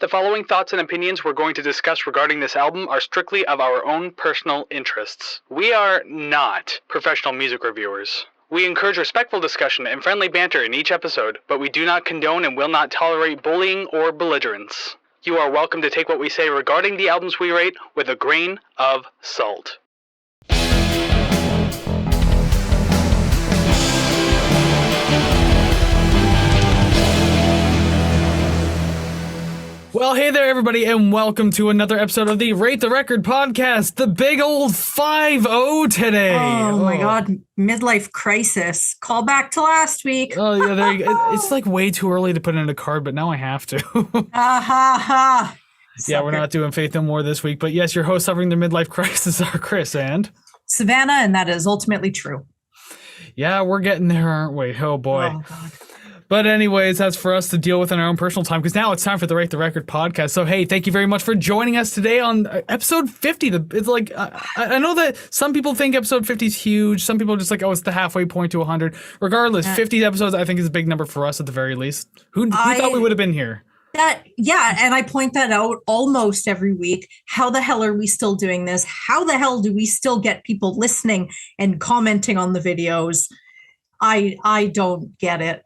The following thoughts and opinions we're going to discuss regarding this album are strictly of our own personal interests. We are not professional music reviewers. We encourage respectful discussion and friendly banter in each episode, but we do not condone and will not tolerate bullying or belligerence. You are welcome to take what we say regarding the albums we rate with a grain of salt. Well, hey there, everybody, and welcome to another episode of the Rate the Record podcast, the big old 5-0 today. Oh my god, midlife crisis. Call back to last week. Oh, yeah, there you go. It's like way too early to put in a card, but now I have to. Ha ha ha. Yeah, we're not doing Faith No More this week, but yes, your hosts suffering the midlife crisis are Kris and Savannah, and that is ultimately true. Yeah, we're getting there, aren't we? Oh boy. Oh god. But anyways, that's for us to deal with in our own personal time, because now it's time for the Rate the Record podcast. So, hey, thank you very much for joining us today on episode 50. It's like, I know that some people think episode 50 is huge. Some people are just like, oh, it's the halfway point to 100. Regardless, 50 episodes, I think, is a big number for us at the very least. Who thought we would have been here? And I point that out almost every week. How the hell are we still doing this? How the hell do we still get people listening and commenting on the videos? I don't get it.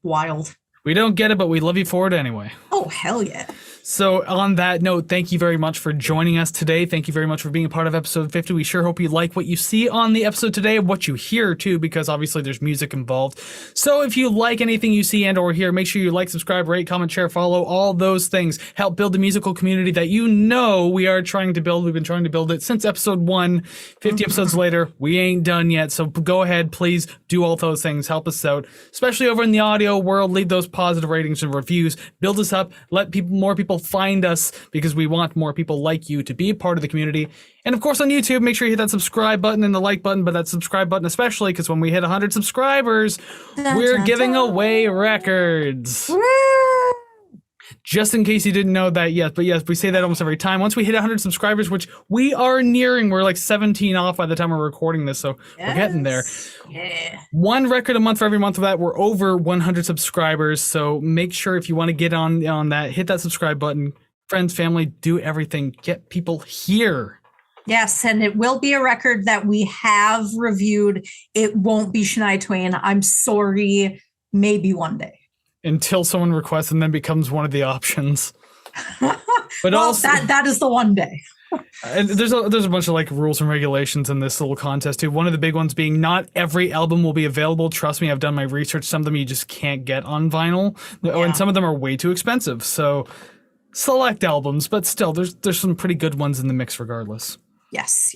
Wild. We don't get it, but we love you for it anyway. Oh, hell yeah. So on that note, thank you very much for joining us today. Thank you very much for being a part of episode 50. We sure hope you like what you see on the episode today and what you hear too, because obviously there's music involved. So if you like anything you see and or hear, make sure you like, subscribe, rate, comment, share, follow, all those things. Help build the musical community that you know we are trying to build. We've been trying to build it since episode 1. 50 episodes later, we ain't done yet. So go ahead, please do all those things. Help us out, especially over in the audio world. Leave those positive ratings and reviews. Build us up. Let more people find us, because we want more people like you to be a part of the community. And of course on YouTube, make sure you hit that subscribe button and the like button, but that subscribe button especially, because when we hit 100 subscribers, we're giving away records. Woo! Just in case you didn't know that yet, but yes, we say that almost every time. Once we hit 100 subscribers, which we are nearing, we're like 17 off by the time we're recording this, so we're getting there. Yeah. One record a month for every month of that. We're over 100 subscribers, so make sure if you want to get on that, hit that subscribe button. Friends, family, do everything. Get people here. Yes, and it will be a record that we have reviewed. It won't be Shania Twain. I'm sorry. Maybe one day. Until someone requests and then becomes one of the options. But well, also that is the one day. And there's a bunch of like rules and regulations in this little contest too. One of the big ones being not every album will be available. Trust me, I've done my research. Some of them you just can't get on vinyl, and some of them are way too expensive. So select albums, but still, there's some pretty good ones in the mix regardless. Yes.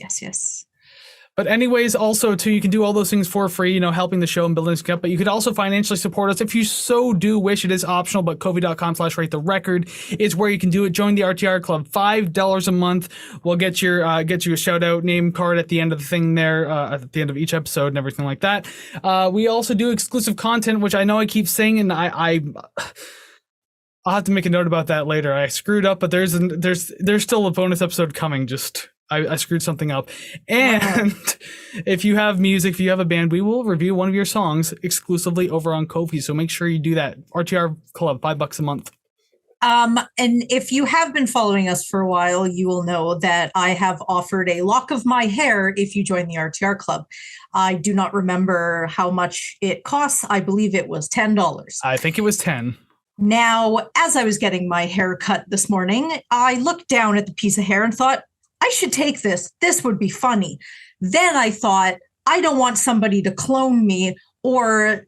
But anyways, also too, you can do all those things for free, helping the show and building stuff. But you could also financially support us if you so do wish. It is optional, but Ko-fi.com/rate the record is where you can do it. Join the RTR Club, $5 a month. We'll get you a shout out name card at the end of the thing there, at the end of each episode and everything like that. We also do exclusive content, which I know I keep saying, and I'll have to make a note about that later. I screwed up, but there's still a bonus episode coming. I screwed something up. And if you have music, if you have a band, we will review one of your songs exclusively over on Ko-fi. So make sure you do that. RTR Club, $5 a month. And if you have been following us for a while, you will know that I have offered a lock of my hair if you join the RTR Club. I do not remember how much it costs. I believe it was $10. I think it was 10. Now, as I was getting my hair cut this morning, I looked down at the piece of hair and thought, I should take this. This would be funny. Then I thought, I don't want somebody to clone me or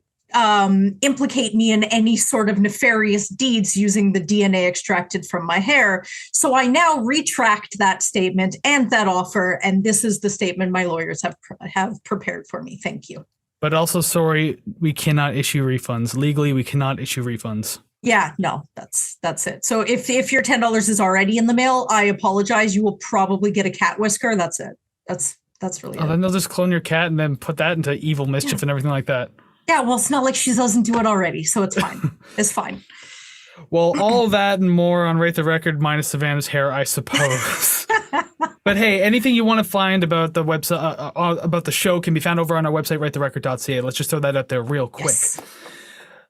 implicate me in any sort of nefarious deeds using the DNA extracted from my hair. So I now retract that statement and that offer, and this is the statement my lawyers have prepared for me. Thank you. But also, sorry, we cannot issue refunds. Legally, we cannot issue refunds. Yeah, no, that's it. So if your $10 is already in the mail, I apologize. You will probably get a cat whisker. That's it. That's really it. Then they'll just clone your cat and then put that into evil mischief and everything like that. Yeah, well, it's not like she doesn't do it already, so it's fine. It's fine. Well, all that and more on Rate the Record minus Savannah's hair, I suppose. But hey, anything you want to find about the website, about the show can be found over on our website, ratetherecord.ca. Let's just throw that out there real quick. Yes.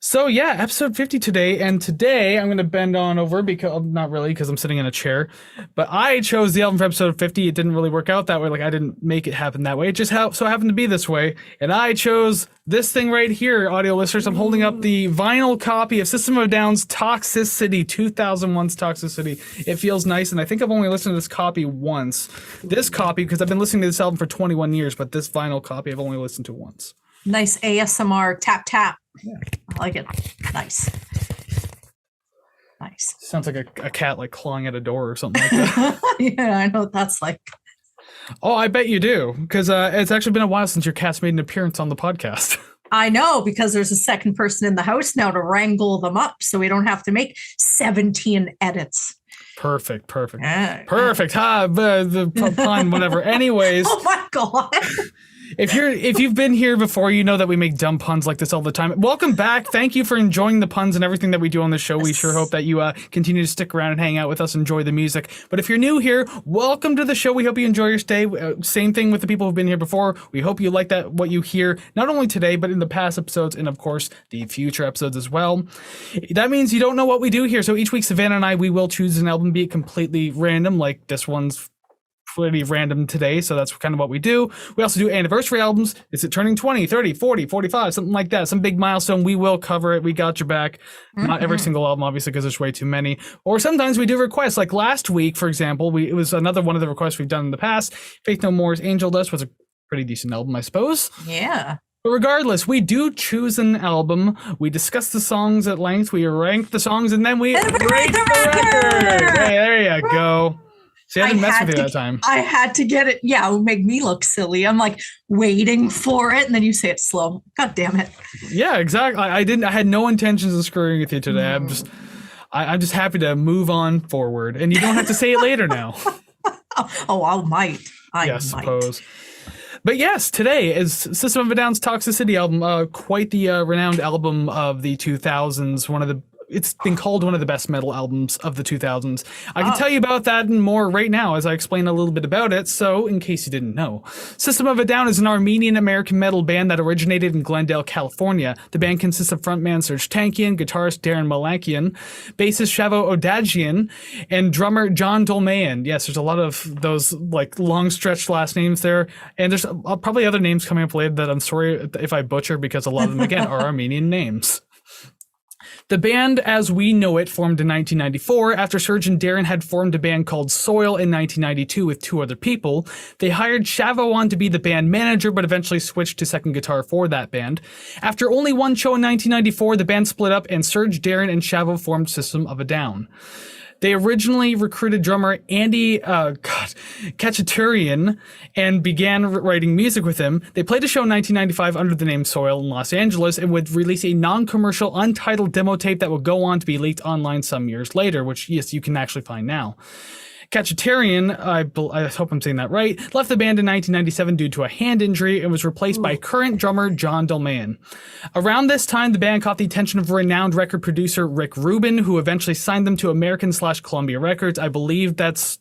So yeah, episode 50 today, and today I'm going to bend on over because not really because I'm sitting in a chair, but I chose the album for episode 50. It didn't really work out that way. Like I didn't make it happen that way. It just so happened to be this way, and I chose this thing right here, audio listeners. I'm holding up the vinyl copy of System of a Down's Toxicity, 2001's Toxicity. It feels nice, and I think I've only listened to this copy once. This copy, because I've been listening to this album for 21 years, but this vinyl copy I've only listened to once. Nice ASMR tap tap. Yeah. I like it. Nice. Sounds like a cat like clawing at a door or something like that. Yeah, I know what that's like. Oh, I bet you do, because it's actually been a while since your cat's made an appearance on the podcast. I know, because there's a second person in the house now to wrangle them up so we don't have to make 17 edits. Perfect. Perfect. The pun, whatever. Anyways. Oh my God. If you've been here before, you know that we make dumb puns like this all the time. Welcome back. Thank you for enjoying the puns and everything that we do on the show. We sure hope that you continue to stick around and hang out with us, enjoy the music. But if you're new here, welcome to the show. We hope you enjoy your stay. Same thing with the people who've been here before. We hope you like what you hear, not only today, but in the past episodes and, of course, the future episodes as well. That means you don't know what we do here. So each week, Savannah and I, we will choose an album, be it completely random, like this one's pretty random today, so that's kind of what we do. We also do anniversary albums. Is it turning 20, 30, 40, 45, something like that? Some big milestone. We will cover it. We got your back. Not every single album, obviously, because there's way too many. Or sometimes we do requests. Like last week, for example, it was another one of the requests we've done in the past. Faith No More's Angel Dust was a pretty decent album, I suppose. Yeah. But regardless, we do choose an album. We discuss the songs at length. We rank the songs, and then we rate the record. Hey, there you go. See, I didn't mess with you that time. I had to get it. Yeah, it would make me look silly. I'm like waiting for it, and then you say it slow. God damn it. Yeah, exactly. I had no intentions of screwing with you today. I'm just happy to move on forward, and you don't have to say it later now. I might. I suppose. But yes, today is System of a Down's Toxicity album, quite the renowned album of the 2000s. It's been called one of the best metal albums of the 2000s. I can tell you about that and more right now as I explain a little bit about it. So, in case you didn't know, System of a Down is an Armenian-American metal band that originated in Glendale, California. The band consists of frontman Serge Tankian, guitarist Darren Malakian, bassist Shavo Odagian, and drummer John Dolmayan. Yes, there's a lot of those like long stretched last names there. And there's probably other names coming up later that I'm sorry if I butcher, because a lot of them, again, are Armenian names. The band, as we know it, formed in 1994 after Serge and Darren had formed a band called Soil in 1992 with two other people. They hired Shavo on to be the band manager, but eventually switched to second guitar for that band. After only one show in 1994, the band split up and Serge, Darren, and Shavo formed System of a Down. They originally recruited drummer Andy Kachaturian and began writing music with him. They played a show in 1995 under the name Soil in Los Angeles and would release a non-commercial untitled demo tape that would go on to be leaked online some years later, which, yes, you can actually find now. Kachaturian, I hope I'm saying that right, left the band in 1997 due to a hand injury and was replaced by current drummer John Dolmayan. Around this time, the band caught the attention of renowned record producer Rick Rubin, who eventually signed them to American/Columbia Records. I believe that's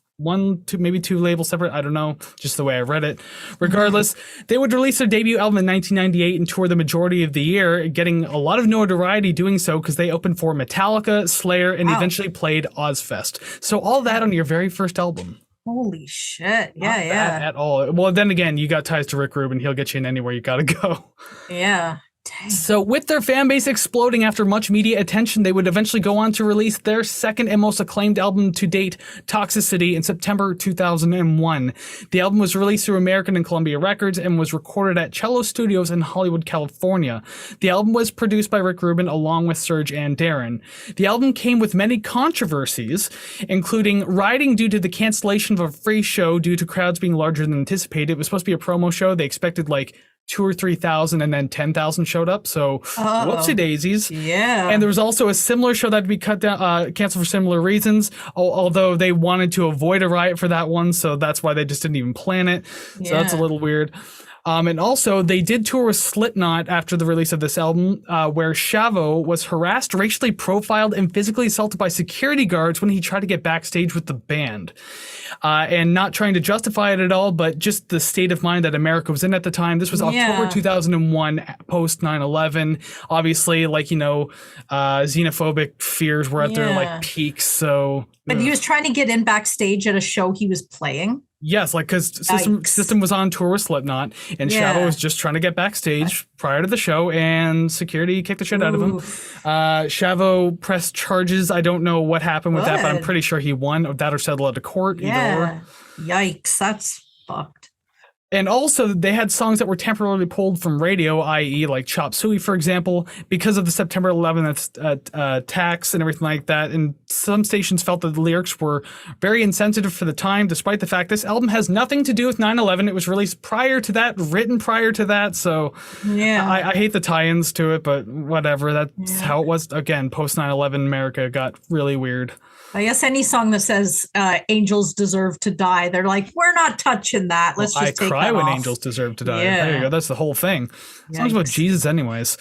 maybe two labels separate. I don't know, just the way I read it. Regardless, they would release their debut album in 1998 and tour the majority of the year, getting a lot of notoriety doing so because they opened for Metallica, Slayer, and eventually played Ozfest. So all that on your very first album. Holy shit. Yeah, Not bad at all. Well, then again, you got ties to Rick Rubin. He'll get you in anywhere you gotta go. Yeah. Dang. So with their fan base exploding after much media attention, they would eventually go on to release their second and most acclaimed album to date, Toxicity, in September 2001. The album was released through American and Columbia Records and was recorded at Cello Studios in Hollywood, California. The album was produced by Rick Rubin along with Serge and Darren. The album came with many controversies, including rioting due to the cancellation of a free show due to crowds being larger than anticipated. It was supposed to be a promo show. They expected like 2,000 or 3,000 and then 10,000 showed up. So whoopsie daisies. Yeah. And there was also a similar show that had to be cut down, canceled for similar reasons, although they wanted to avoid a riot for that one. So that's why they just didn't even plan it. So that's a little weird. And also, they did tour with Slipknot after the release of this album, where Shavo was harassed, racially profiled, and physically assaulted by security guards when he tried to get backstage with the band. And not trying to justify it at all, but just the state of mind that America was in at the time. This was October 2001, post 9/11. Obviously, like, xenophobic fears were at their like peaks. So, but he was trying to get in backstage at a show he was playing. Yes, like because System was on tour with Slipknot, and Shavo was just trying to get backstage prior to the show, and security kicked the shit out of him. Shavo pressed charges. I don't know what happened with that, but I'm pretty sure he won, or that or settled out of court. Yeah. Yikes, that's fucked. And also, they had songs that were temporarily pulled from radio, i.e. like Chop Suey, for example, because of the September 11th attacks and everything like that. And some stations felt that the lyrics were very insensitive for the time, despite the fact this album has nothing to do with 9/11. It was released prior to that, written prior to that. So I hate the tie-ins to it, but whatever. That's how it was. Again, post 9/11 America got really weird. I guess any song that says angels deserve to die, they're like, we're not touching that. Let's just take that off. I cry when angels deserve to die. Yeah. There you go. That's the whole thing. Songs about Jesus anyways.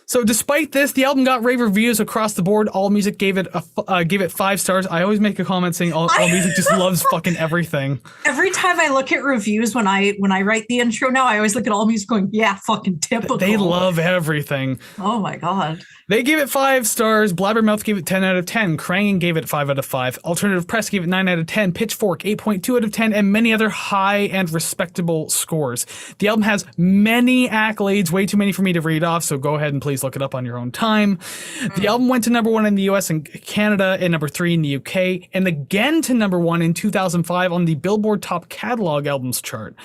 So despite this, the album got rave reviews across the board. AllMusic gave it 5 stars. I always make a comment saying AllMusic just loves fucking everything. Every time I look at reviews when I write the intro now, I always look at AllMusic going, yeah, fucking typical. They love everything. Oh my God. They gave it 5 stars. Blabbermouth gave it 10 out of 10. Krang gave it 5 out of 5. Alternative Press gave it 9 out of 10. Pitchfork 8.2 out of 10, and many other high and respectable scores. The album has many accolades, way too many for me to read off, so go ahead and please look it up on your own time. The album went to number 1 in the US and Canada, and number 3 in the UK, and again to number 1 in 2005 on the Billboard Top Catalog Albums chart.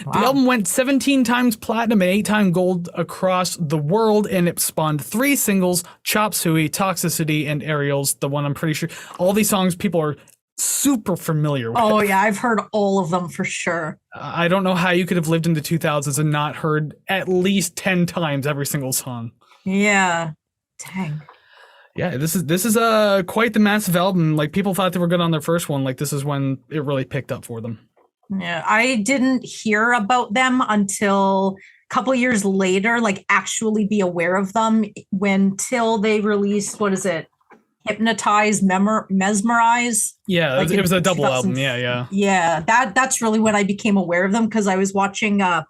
Wow. The album went 17 times platinum and 8 times gold across the world, and it spawned 3 singles: Chop Suey, Toxicity, and Aerials, the one I'm pretty sure all these songs people are super familiar with. Oh yeah, I've heard all of them for sure. I don't know how you could have lived in the 2000s and not heard at least 10 times every single song. Yeah. Dang. Yeah, this is quite the massive album. Like, people thought they were good on their first one. Like, this is when it really picked up for them. Yeah, I didn't hear about them until couple years later, like actually be aware of them till they released, what is it? Hypnotize, Mesmerize. Yeah, like it was a double album. Yeah. That's really when I became aware of them, because I was watching I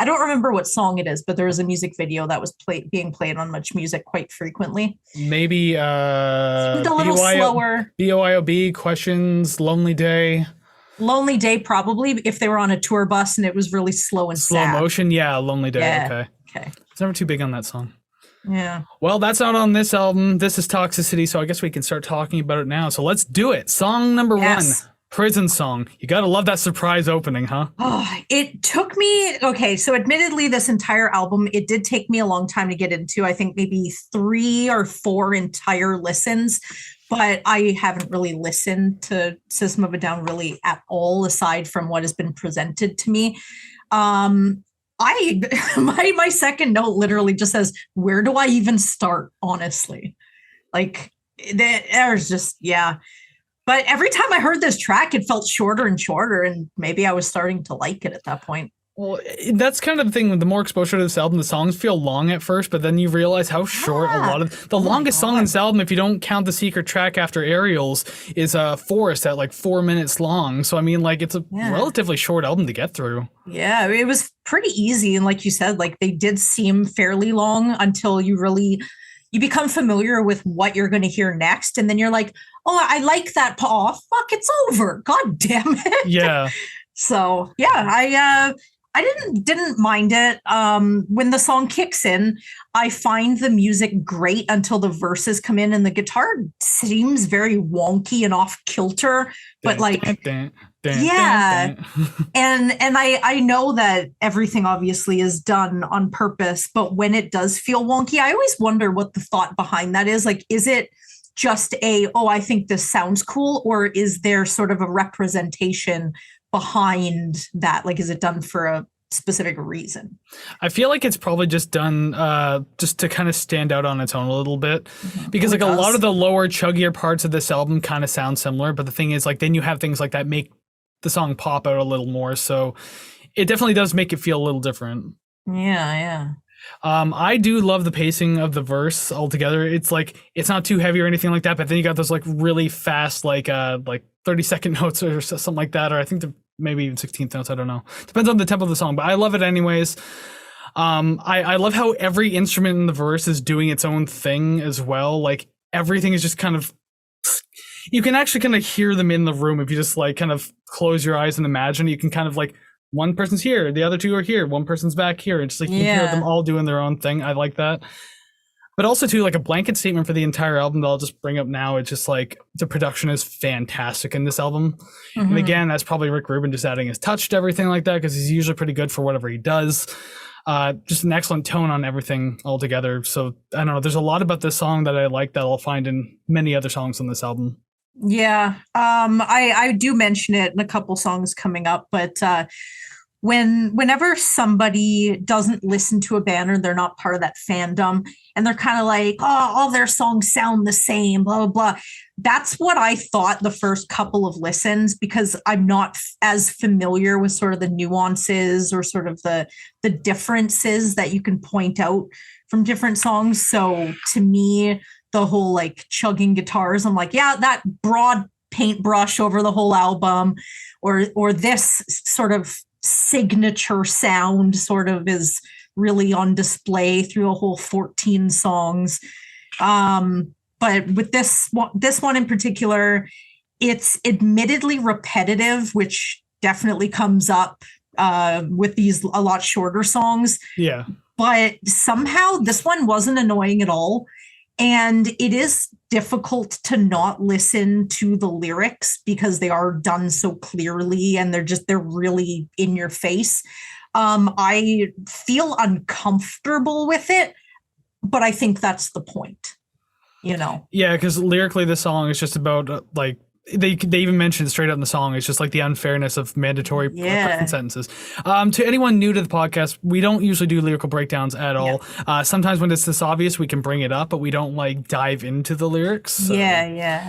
don't remember what song it is, but there was a music video that was being played on Much Music quite frequently. Maybe a little slower. BOIOB, Questions, Lonely Day. Lonely Day, probably, if they were on a tour bus and it was really slow and slow sad. Motion. Yeah, Lonely Day. Yeah. Okay. It's never too big on that song. Yeah. Well, that's not on this album. This is Toxicity, so I guess we can start talking about it now. So let's do it. Song number 1, Prison Song. You gotta love that surprise opening, huh? Oh, it took me, okay, so admittedly, this entire album, it did take me a long time to get into. I think maybe 3 or 4 entire listens, but I haven't really listened to System of a Down really at all, aside from what has been presented to me. My second note literally just says, where do I even start, honestly? Like, there's just, But every time I heard this track, it felt shorter and shorter, and maybe I was starting to like it at that point. Well, that's kind of the thing with the more exposure to this album. The songs feel long at first, but then you realize how short a lot of the longest song in this album, if you don't count the secret track after Aerials, is Forest at like 4 minutes long. So I mean, like, it's a relatively short album to get through. Yeah, it was pretty easy, and like you said, like they did seem fairly long until you become familiar with what you're going to hear next, and then you're like, oh, I like that. Oh, fuck, it's over. God damn it. Yeah. So yeah, I didn't mind it. When the song kicks in, I find the music great until the verses come in, and the guitar seems very wonky and off kilter. But and I know that everything obviously is done on purpose, but when it does feel wonky, I always wonder what the thought behind that is. Like, is it just I think this sounds cool, or is there sort of a representation behind that? Like, is it done for a specific reason? I feel like it's probably just done just to kind of stand out on its own a little bit, because like a lot of the lower chuggier parts of this album kind of sound similar, but the thing is, like, then you have things like that make the song pop out a little more. So it definitely does make it feel a little different. Yeah. I do love the pacing of the verse altogether. It's like it's not too heavy or anything like that, but then you got those like really fast, like 30-second notes or something like that, or I think maybe even 16th notes. I don't know. Depends on the tempo of the song, but I love it anyways. I love how every instrument in the verse is doing its own thing as well. Like everything is just kind of, you can actually kind of hear them in the room if you just like kind of close your eyes and imagine. You can kind of like, one person's here, the other two are here, one person's back here. It's like you can hear them all doing their own thing. I like that. But also too, like a blanket statement for the entire album that I'll just bring up now. It's just like the production is fantastic in this album. And again, that's probably Rick Rubin just adding his touch to everything like that, because he's usually pretty good for whatever he does. Just an excellent tone on everything altogether. So I don't know, there's a lot about this song that I like that I'll find in many other songs on this album. Yeah. I do mention it in a couple songs coming up, but whenever somebody doesn't listen to a band or they're not part of that fandom and they're kind of like, oh, all their songs sound the same, blah, blah, blah. That's what I thought the first couple of listens, because I'm not as familiar with sort of the nuances or sort of the differences that you can point out from different songs. So to me, the whole like chugging guitars, I'm like, yeah, that broad paintbrush over the whole album, or this sort of signature sound sort of is really on display through a whole 14 songs. But with this one in particular, it's admittedly repetitive, which definitely comes up with these a lot shorter songs. Yeah. But somehow this one wasn't annoying at all. And it is difficult to not listen to the lyrics because they are done so clearly and they're really in your face. I feel uncomfortable with it, but I think that's the point, you know? Yeah, because lyrically, the song is just about like, they even mentioned straight up in the song, it's just like the unfairness of mandatory prison sentences. To anyone new to the podcast, we don't usually do lyrical breakdowns at all. Sometimes when it's this obvious, we can bring it up, but we don't like dive into the lyrics. So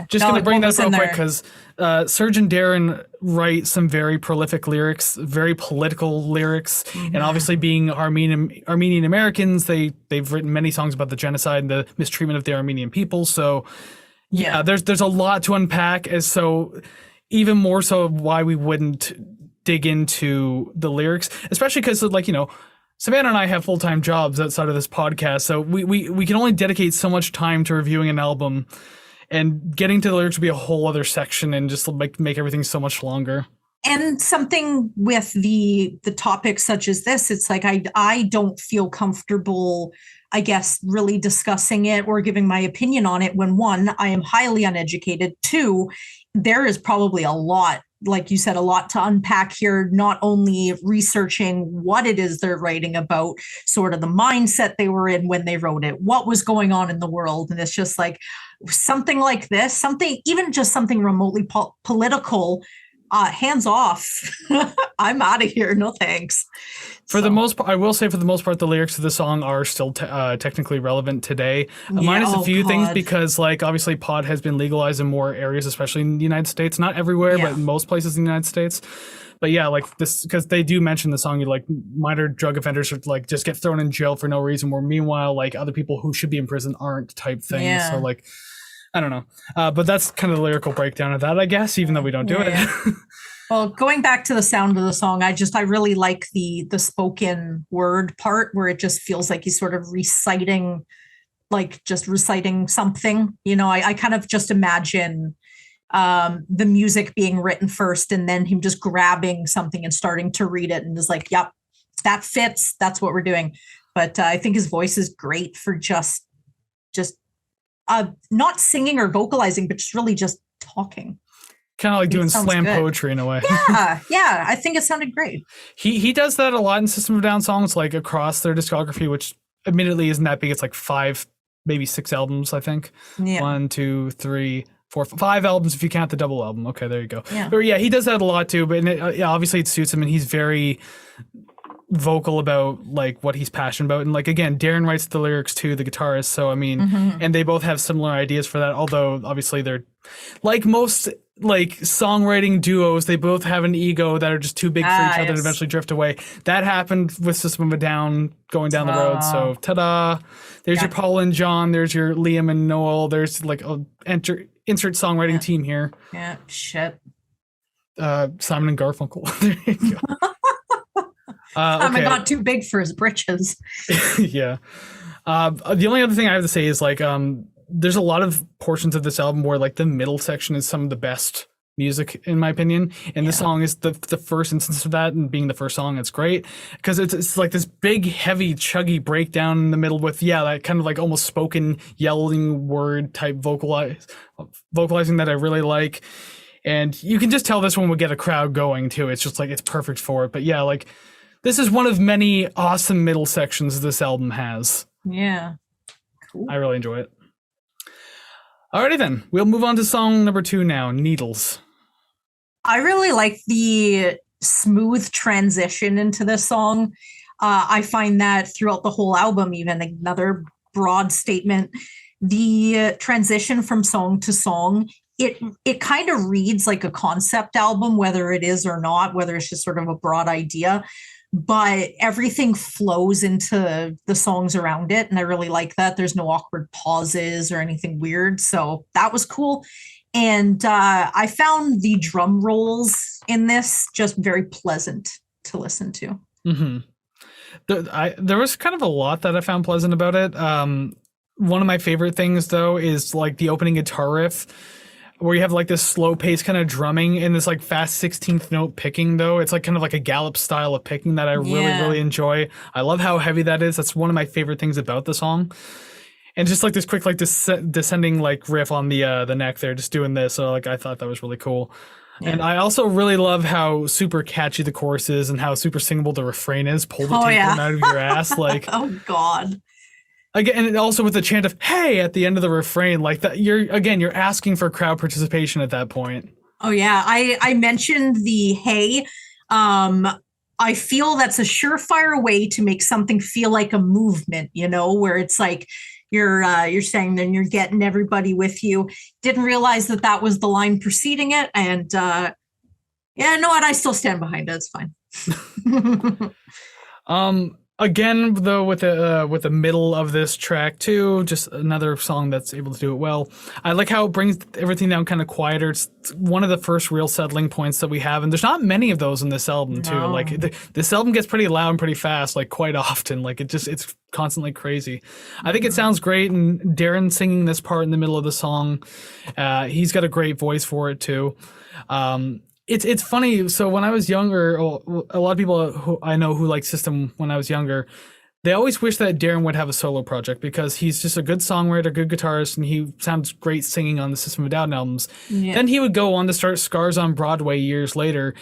just gonna bring that up real quick because Surgeon Darren writes some very prolific lyrics, very political lyrics, and obviously being Armenian Americans, they've written many songs about the genocide and the mistreatment of the Armenian people. So yeah, there's a lot to unpack, as so even more so why we wouldn't dig into the lyrics, especially because, like, you know, Savannah and I have full-time jobs outside of this podcast, so we can only dedicate so much time to reviewing an album, and getting to the lyrics would be a whole other section and just like make everything so much longer. And something with the topics such as this, it's like I don't feel comfortable, I guess, really discussing it or giving my opinion on it when, one, I am highly uneducated. Two, there is probably a lot, like you said, a lot to unpack here, not only researching what it is they're writing about, sort of the mindset they were in when they wrote it, what was going on in the world. And it's just like something like this, even just something remotely political, hands off. I'm out of here. No thanks. The most part, I will say, for the most part, the lyrics of the song are still technically relevant today. Minus a few things, because like obviously pot has been legalized in more areas, especially in the United States. Not everywhere, but in most places in the United States. But yeah, like this, because they do mention the song, you like minor drug offenders are like just get thrown in jail for no reason, where meanwhile like other people who should be in prison aren't, type thing. Yeah. So like, I don't know. But that's kind of the lyrical breakdown of that, I guess, even though we don't do it. Well, going back to the sound of the song, I really like the spoken word part, where it just feels like he's sort of reciting something. You know, I kind of just imagine the music being written first and then him just grabbing something and starting to read it and is like, yep, that fits. That's what we're doing. But I think his voice is great for just not singing or vocalizing, but just really just talking. Kind of like doing slam poetry in a way. Yeah. I think it sounded great. He does that a lot in System of a Down songs, like across their discography, which admittedly isn't that big. It's like 5, maybe 6 albums, I think. Yeah. 1, 2, 3, 4, 5 albums if you count the double album. Okay, there you go. Yeah. But yeah, he does that a lot too. But obviously it suits him, and he's very vocal about like what he's passionate about. And like, again, Darren writes the lyrics too, the guitarist. So I mean, and they both have similar ideas for that. Although obviously they're Like most like songwriting duos, they both have an ego that are just too big for each other and eventually drift away. That happened with System of a Down going down the road. So ta-da! There's your Paul and John. There's your Liam and Noel. There's like a insert songwriting team here. Yeah, shit. Simon and Garfunkel. There you go. Simon got too big for his britches. Yeah. The only other thing I have to say is like there's a lot of portions of this album where like the middle section is some of the best music in my opinion, and this song is the first instance of that, and being the first song, it's great because it's like this big heavy chuggy breakdown in the middle with that kind of like almost spoken yelling word type vocalizing that I really like, and you can just tell this one would get a crowd going too. It's just like it's perfect for it. But yeah, like this is one of many awesome middle sections this album has. Yeah, cool. I really enjoy it. Alrighty then, we'll move on to song number 2 now, Needles. I really like the smooth transition into this song. I find that throughout the whole album, even another broad statement, the transition from song to song, it kind of reads like a concept album, whether it is or not, whether it's just sort of a broad idea, but everything flows into the songs around it. And I really like that. There's no awkward pauses or anything weird. So that was cool. And I found the drum rolls in this just very pleasant to listen to. Mm-hmm. There was kind of a lot that I found pleasant about it. One of my favorite things, though, is like the opening guitar riff, where you have like this slow pace kind of drumming and this like fast 16th note picking, though. It's like kind of like a gallop style of picking that I really enjoy. I love how heavy that is. That's one of my favorite things about the song. And just like this quick like descending like riff on the neck there, just doing this. So like I thought that was really cool. Yeah. And I also really love how super catchy the chorus is and how super singable the refrain is. Pull the tapeworm out of your ass. Like, oh God. Again, and also with the chant of "Hey" at the end of the refrain, like that, you're asking for crowd participation at that point. Oh yeah, I mentioned the "Hey." I feel that's a surefire way to make something feel like a movement. You know, where it's like you're saying, then you're getting everybody with you. Didn't realize that was the line preceding it, and yeah, you know what? I still stand behind it. It's fine. Again, though, with the middle of this track too, just another song that's able to do it well. I like how it brings everything down kind of quieter. It's one of the first real settling points that we have, and there's not many of those in this album too. Like this album gets pretty loud and pretty fast, like quite often. Like it's constantly crazy. I think it sounds great, and Darren singing this part in the middle of the song, he's got a great voice for it too. It's funny. So when I was younger, a lot of people who I know who liked System when I was younger, they always wish that Darren would have a solo project because he's just a good songwriter, good guitarist, and he sounds great singing on the System of a Down albums. Yeah. Then he would go on to start Scars on Broadway years later,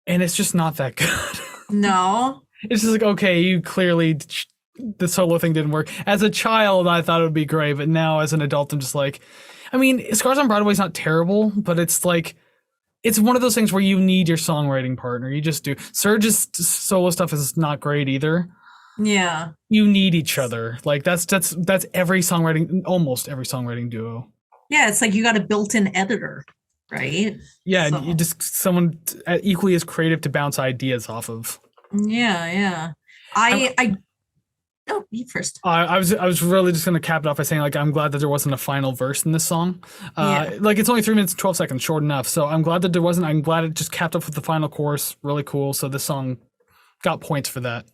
and it's just not that good. No. It's just like, okay, you clearly, the solo thing didn't work. As a child, I thought it would be great, but now as an adult, I'm just like, I mean, Scars on Broadway is not terrible, but it's like, it's one of those things where you need your songwriting partner. You just do. Serge's solo stuff is not great either. Yeah. You need each other. Like that's every songwriting, almost every songwriting duo. Yeah, it's like you got a built-in editor, right? Yeah, so. You just someone equally as creative to bounce ideas off of. Yeah. I Oh, you first. I was really just going to cap it off by saying, like, I'm glad that there wasn't a final verse in this song. Like, it's only 3 minutes and 12 seconds, short enough. So I'm glad that there wasn't. I'm glad it just capped up with the final chorus. Really cool. So this song got points for that.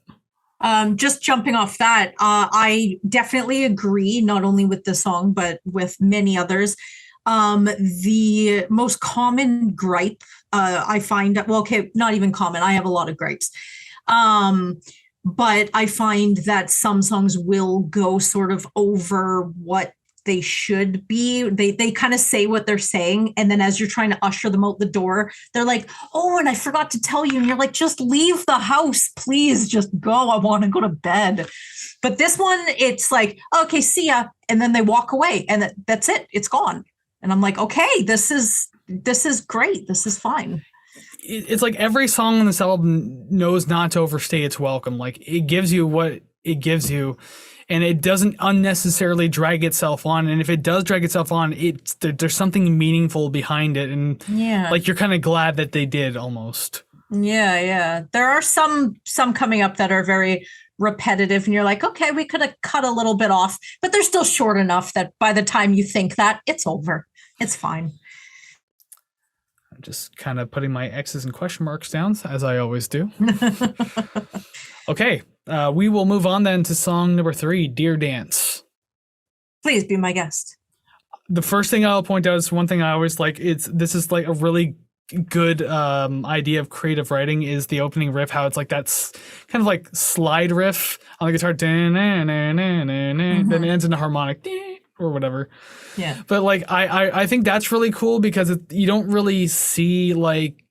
Just jumping off that, I definitely agree, not only with this song, but with many others. The most common gripe I find, well, okay, not even common. I have a lot of gripes. But I find that some songs will go sort of over what they should be. They kind of say what they're saying. And then as you're trying to usher them out the door, they're like, oh, and I forgot to tell you. And you're like, just leave the house, please. Just go. I want to go to bed. But this one, it's like, okay, see ya. And then they walk away and that's it. It's gone. And I'm like, okay, this is great. This is fine. It's like every song on this album knows not to overstay its welcome. Like it gives you what it gives you. and it doesn't unnecessarily drag itself on. And if it does drag itself on, there's something meaningful behind it, and like you're kind of glad that they did almost. Yeah. There are some coming up that are very repetitive, and you're like, okay, we could have cut a little bit off, but they're still short enough that by the time you think that, it's over. It's fine. I'm just kind of putting my X's and question marks down, as I always do. Okay, we will move on then to song number 3, Dear Dance. Please be my guest. The first thing I'll point out is one thing I always like. This is like a really good idea of creative writing, is the opening riff, how it's like that's kind of like slide riff on the guitar, then it ends in a harmonic or whatever. Yeah. But like I think that's really cool, because you don't really see like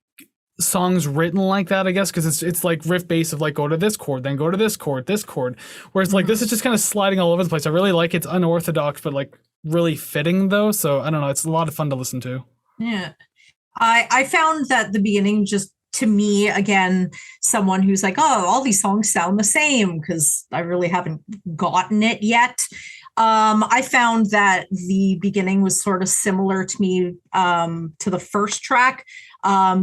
songs written like that, I guess, because it's like riff bass of like go to this chord, then go to this chord, whereas like this is just kind of sliding all over the place. I really like it's unorthodox, but like really fitting though. So I don't know, it's a lot of fun to listen to. Yeah. I found that the beginning, just to me, again, someone who's like, oh, all these songs sound the same, because I really haven't gotten it yet. I found that the beginning was sort of similar to me to the first track.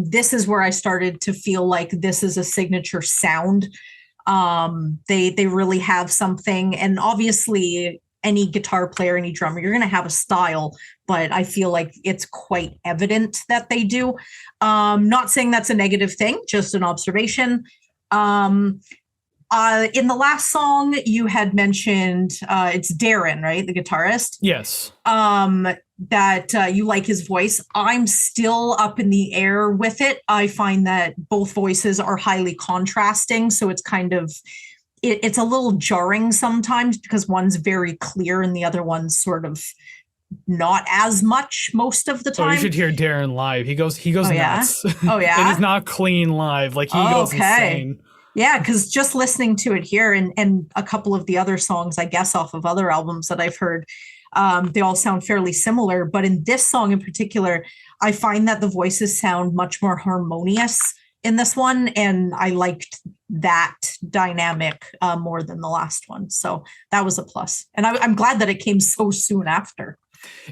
This is where I started to feel like this is a signature sound. They really have something, and obviously any guitar player, any drummer, you're going to have a style, but I feel like it's quite evident that they do. Not saying that's a negative thing, just an observation. In the last song, you had mentioned it's Darren, right? The guitarist. Yes. That you like his voice. I'm still up in the air with it. I find that both voices are highly contrasting. So it's kind of, it's a little jarring sometimes, because one's very clear and the other one's sort of not as much most of the time. Oh, you should hear Darren live. He goes nuts. Oh yeah. It is not clean live. Like he goes insane. Yeah, because just listening to it here and a couple of the other songs, I guess, off of other albums that I've heard, they all sound fairly similar. But in this song in particular, I find that the voices sound much more harmonious in this one. And I liked that dynamic more than the last one. So that was a plus. And I'm glad that it came so soon after.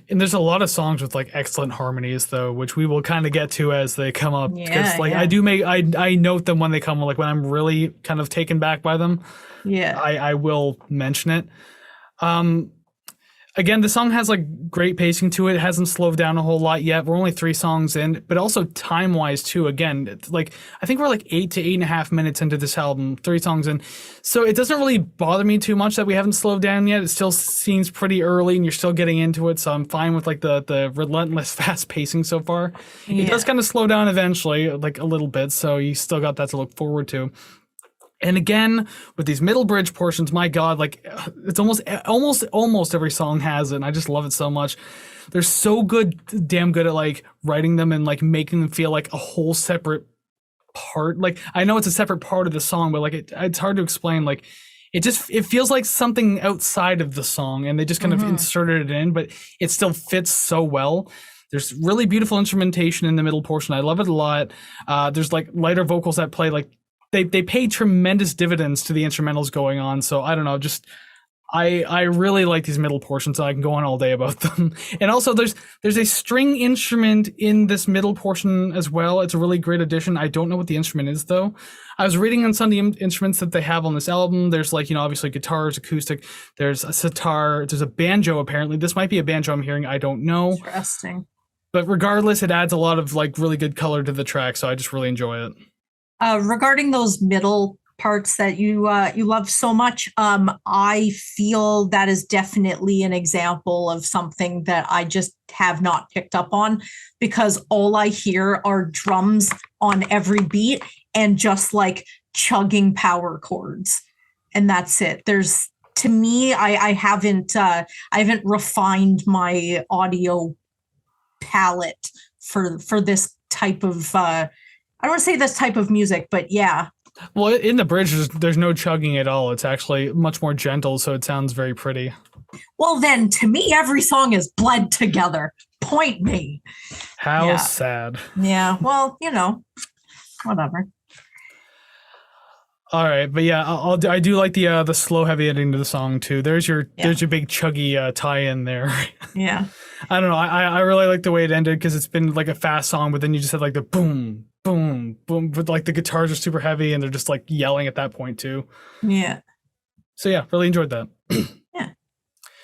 And there's a lot of songs with like excellent harmonies though, which we will kind of get to as they come up. Because I note them when they come, like when I'm really kind of taken back by them. Yeah. I will mention it. Again, the song has like great pacing to it. It hasn't slowed down a whole lot yet. We're only 3 songs in, but also time wise too. Again, it's like I think we're like 8 to 8.5 minutes into this album, 3 songs in. So it doesn't really bother me too much that we haven't slowed down yet. It still seems pretty early and you're still getting into it. So I'm fine with like the relentless fast pacing so far. Yeah. It does kind of slow down eventually, like a little bit. So you still got that to look forward to. And again, with these middle bridge portions, my God, like it's almost every song has it. And I just love it so much. They're so damn good at like writing them and like making them feel like a whole separate part. Like I know it's a separate part of the song, but like it's hard to explain. Like it feels like something outside of the song, and they just kind of inserted it in, but it still fits so well. There's really beautiful instrumentation in the middle portion. I love it a lot. There's like lighter vocals that play like. They pay tremendous dividends to the instrumentals going on. So I don't know, just I really like these middle portions. So I can go on all day about them. And also there's a string instrument in this middle portion as well. It's a really great addition. I don't know what the instrument is though. I was reading on some of the instruments that they have on this album. There's like, obviously guitars, acoustic, there's a sitar, there's a banjo apparently. This might be a banjo I'm hearing, I don't know. Interesting. But regardless, it adds a lot of like really good color to the track. So I just really enjoy it. Regarding those middle parts that you love so much, I feel that is definitely an example of something that I just have not picked up on, because all I hear are drums on every beat and just like chugging power chords, and that's it. To me, I haven't refined my audio palette for this type of. I don't want to say this type of music, but yeah. Well, in the bridge, there's no chugging at all. It's actually much more gentle, so it sounds very pretty. Well, then, to me, every song is bled together. Point me. How sad. Yeah, well, whatever. All right, but yeah, I do like the slow heavy ending to the song too. There's your big chuggy tie-in there. Yeah. I don't know. I really like the way it ended because it's been like a fast song, but then you just had like the boom, boom, boom, but like the guitars are super heavy and they're just like yelling at that point too. Yeah. So yeah, really enjoyed that. Yeah.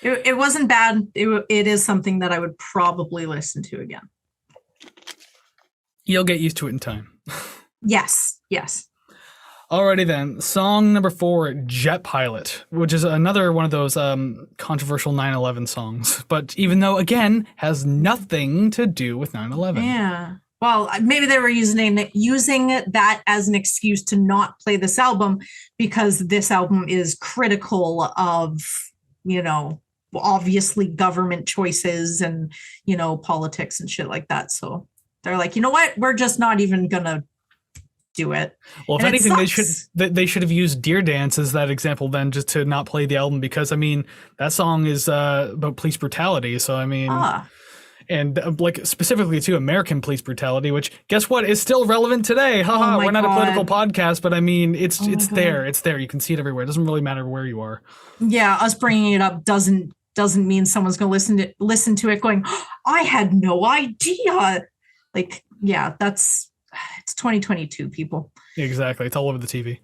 It wasn't bad. It is something that I would probably listen to again. You'll get used to it in time. Yes. Yes. Alrighty then, song number 4, Jet Pilot, which is another one of those controversial 9/11 songs, but even though, again, has nothing to do with 9/11. Yeah. Well, maybe they were using that as an excuse to not play this album because this album is critical of, obviously government choices and, politics and shit like that. So they're like, you know what? We're just not even going to do it. Well, if and anything, they should have used Deer Dance as that example then, just to not play the album, because I mean that song is about police brutality. So I mean, and like specifically to American police brutality, which guess what is still relevant today. Haha, we're not a political podcast, but I mean it's there. It's there. You can see it everywhere. It doesn't really matter where you are. Yeah, us bringing it up doesn't mean someone's going to listen to it going, oh, I had no idea. Like, yeah, it's 2022, people. Exactly. It's all over the TV.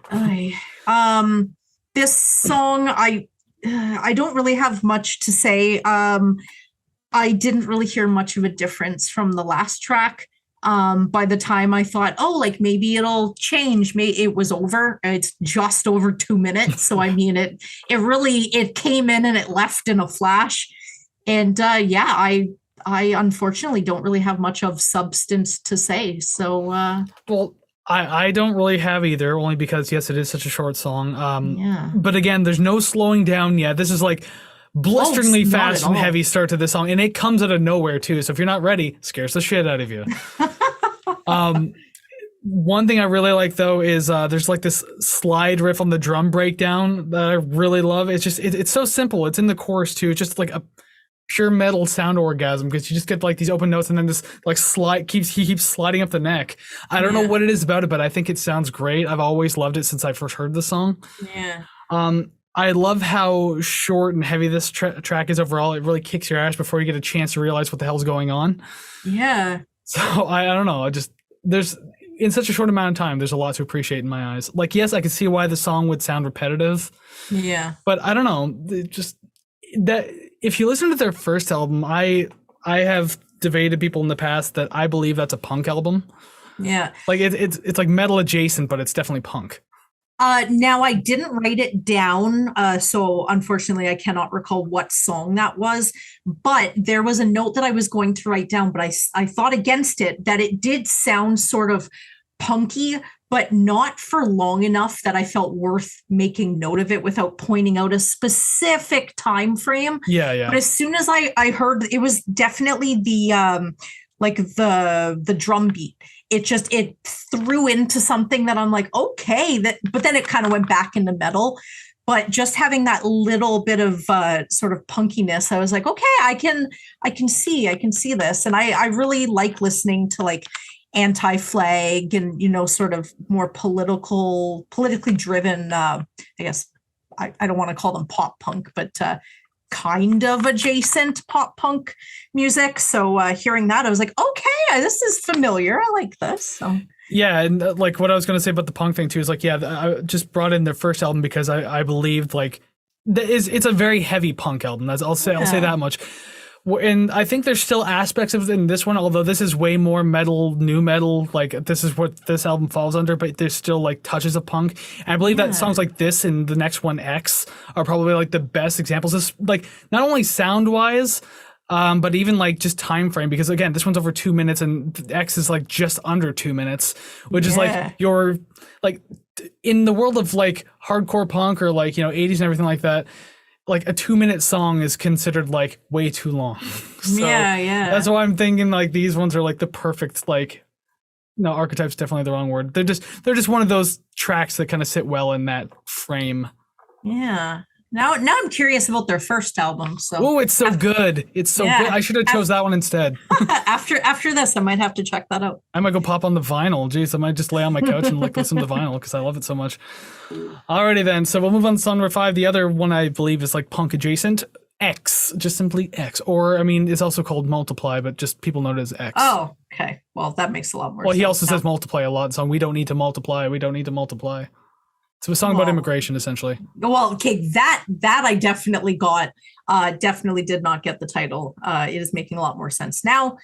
This song, I don't really have much to say. I didn't really hear much of a difference from the last track. By the time I thought, like maybe it'll change, it was over. It's just over 2 minutes. So I mean, it came in and it left in a flash. And I unfortunately don't really have much of substance to say. So, well, I don't really have either, only because, yes, it is such a short song. But again, there's no slowing down yet. This is like blisteringly fast and heavy start to this song, and it comes out of nowhere too. So if you're not ready, scares the shit out of you. One thing I really like though is there's like this slide riff on the drum breakdown that I really love. It's just it's so simple. It's in the chorus too. It's just like a pure metal sound orgasm, because you just get like these open notes and then this like he keeps sliding up the neck. I don't know what it is about it, but I think it sounds great. I've always loved it since I first heard the song. Yeah. I love how short and heavy this track is overall. It really kicks your ass before you get a chance to realize what the hell's going on. Yeah. So I don't know. There's in such a short amount of time, there's a lot to appreciate in my eyes. Like, yes, I can see why the song would sound repetitive. Yeah. But I don't know. That if you listen to their first album, I have debated people in the past that I believe that's a punk album. Yeah. Like it's like metal adjacent, but it's definitely punk. Now I didn't write it down, so unfortunately I cannot recall what song that was, but there was a note that I was going to write down, but I thought against it, that it did sound sort of punky, but not for long enough that I felt worth making note of it without pointing out a specific time frame. Yeah. But as soon as I heard, it was definitely the drum beat. It threw into something that I'm like, okay, but then it kind of went back into metal. But just having that little bit of sort of punkiness, I was like, okay, I can see this. And I really like listening to like Anti-Flag and, sort of more politically driven, I guess I don't want to call them pop punk, but kind of adjacent pop punk music. So hearing that, I was like, okay, this is familiar. I like this. So. Yeah, and like what I was going to say about the punk thing too is like, yeah, I just brought in their first album because I believed like it's a very heavy punk album. I'll say that much. And I think there's still aspects of it in this one, although this is way more metal, new metal. Like this is what this album falls under, but there's still like touches of punk. And I believe that songs like this and the next one, X, are probably like the best examples. This, like not only sound wise, but even like just time frame, because again, this one's over 2 minutes and X is like just under 2 minutes, which is like your like in the world of like hardcore punk or like 80s and everything like that. Like a 2 minute song is considered like way too long. So that's why I'm thinking like these ones are like the perfect, like, no, archetype's definitely the wrong word. They're just one of those tracks that kind of sit well in that frame. Yeah. Now I'm curious about their first album. So Oh, it's so good. It's so good. I should have chose that one instead. after this, I might have to check that out. I might go pop on the vinyl. Jeez, I might just lay on my couch and listen to the vinyl because I love it so much. Alrighty then. So we'll move on to song number 5. The other one I believe is like punk adjacent. X, just simply X. Or, I mean, it's also called Multiply, but just people know it as X. Oh, okay. Well, that makes a lot more sense. Well, he also says multiply a lot in the song. We don't need to multiply. We don't need to multiply. It's a song about immigration, essentially. Well, okay, that I definitely got. Definitely did not get the title. It is making a lot more sense now.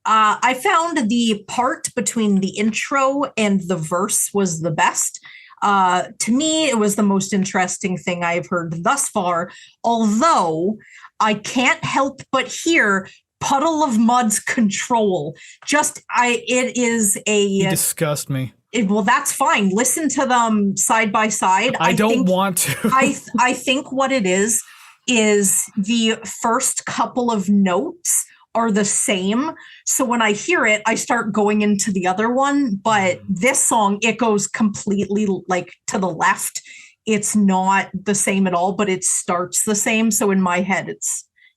I found the part between the intro and the verse was the best. To me, it was the most interesting thing I've heard thus far, although I can't help but hear Puddle of Mud's Control. It is a... You disgust me. Well, that's fine. Listen to them side by side. I don't want to. I think what it is the first couple of notes are the same. So when I hear it, I start going into the other one. But this song, it goes completely like to the left. It's not the same at all, but it starts the same. So in my head,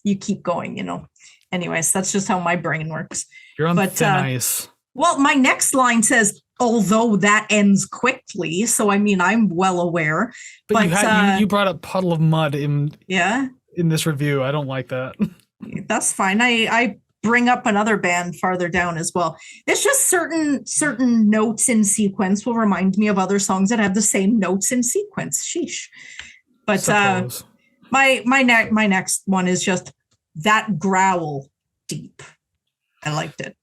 you keep going, Anyways, that's just how my brain works. You're on thin ice. Well, my next line says, although that ends quickly. So, I mean, I'm well aware. But you brought up Puddle of Mud in this review. I don't like that. That's fine. I bring up another band farther down as well. It's just certain notes in sequence will remind me of other songs that have the same notes in sequence. Sheesh. But my next one is just that growl deep. I liked it.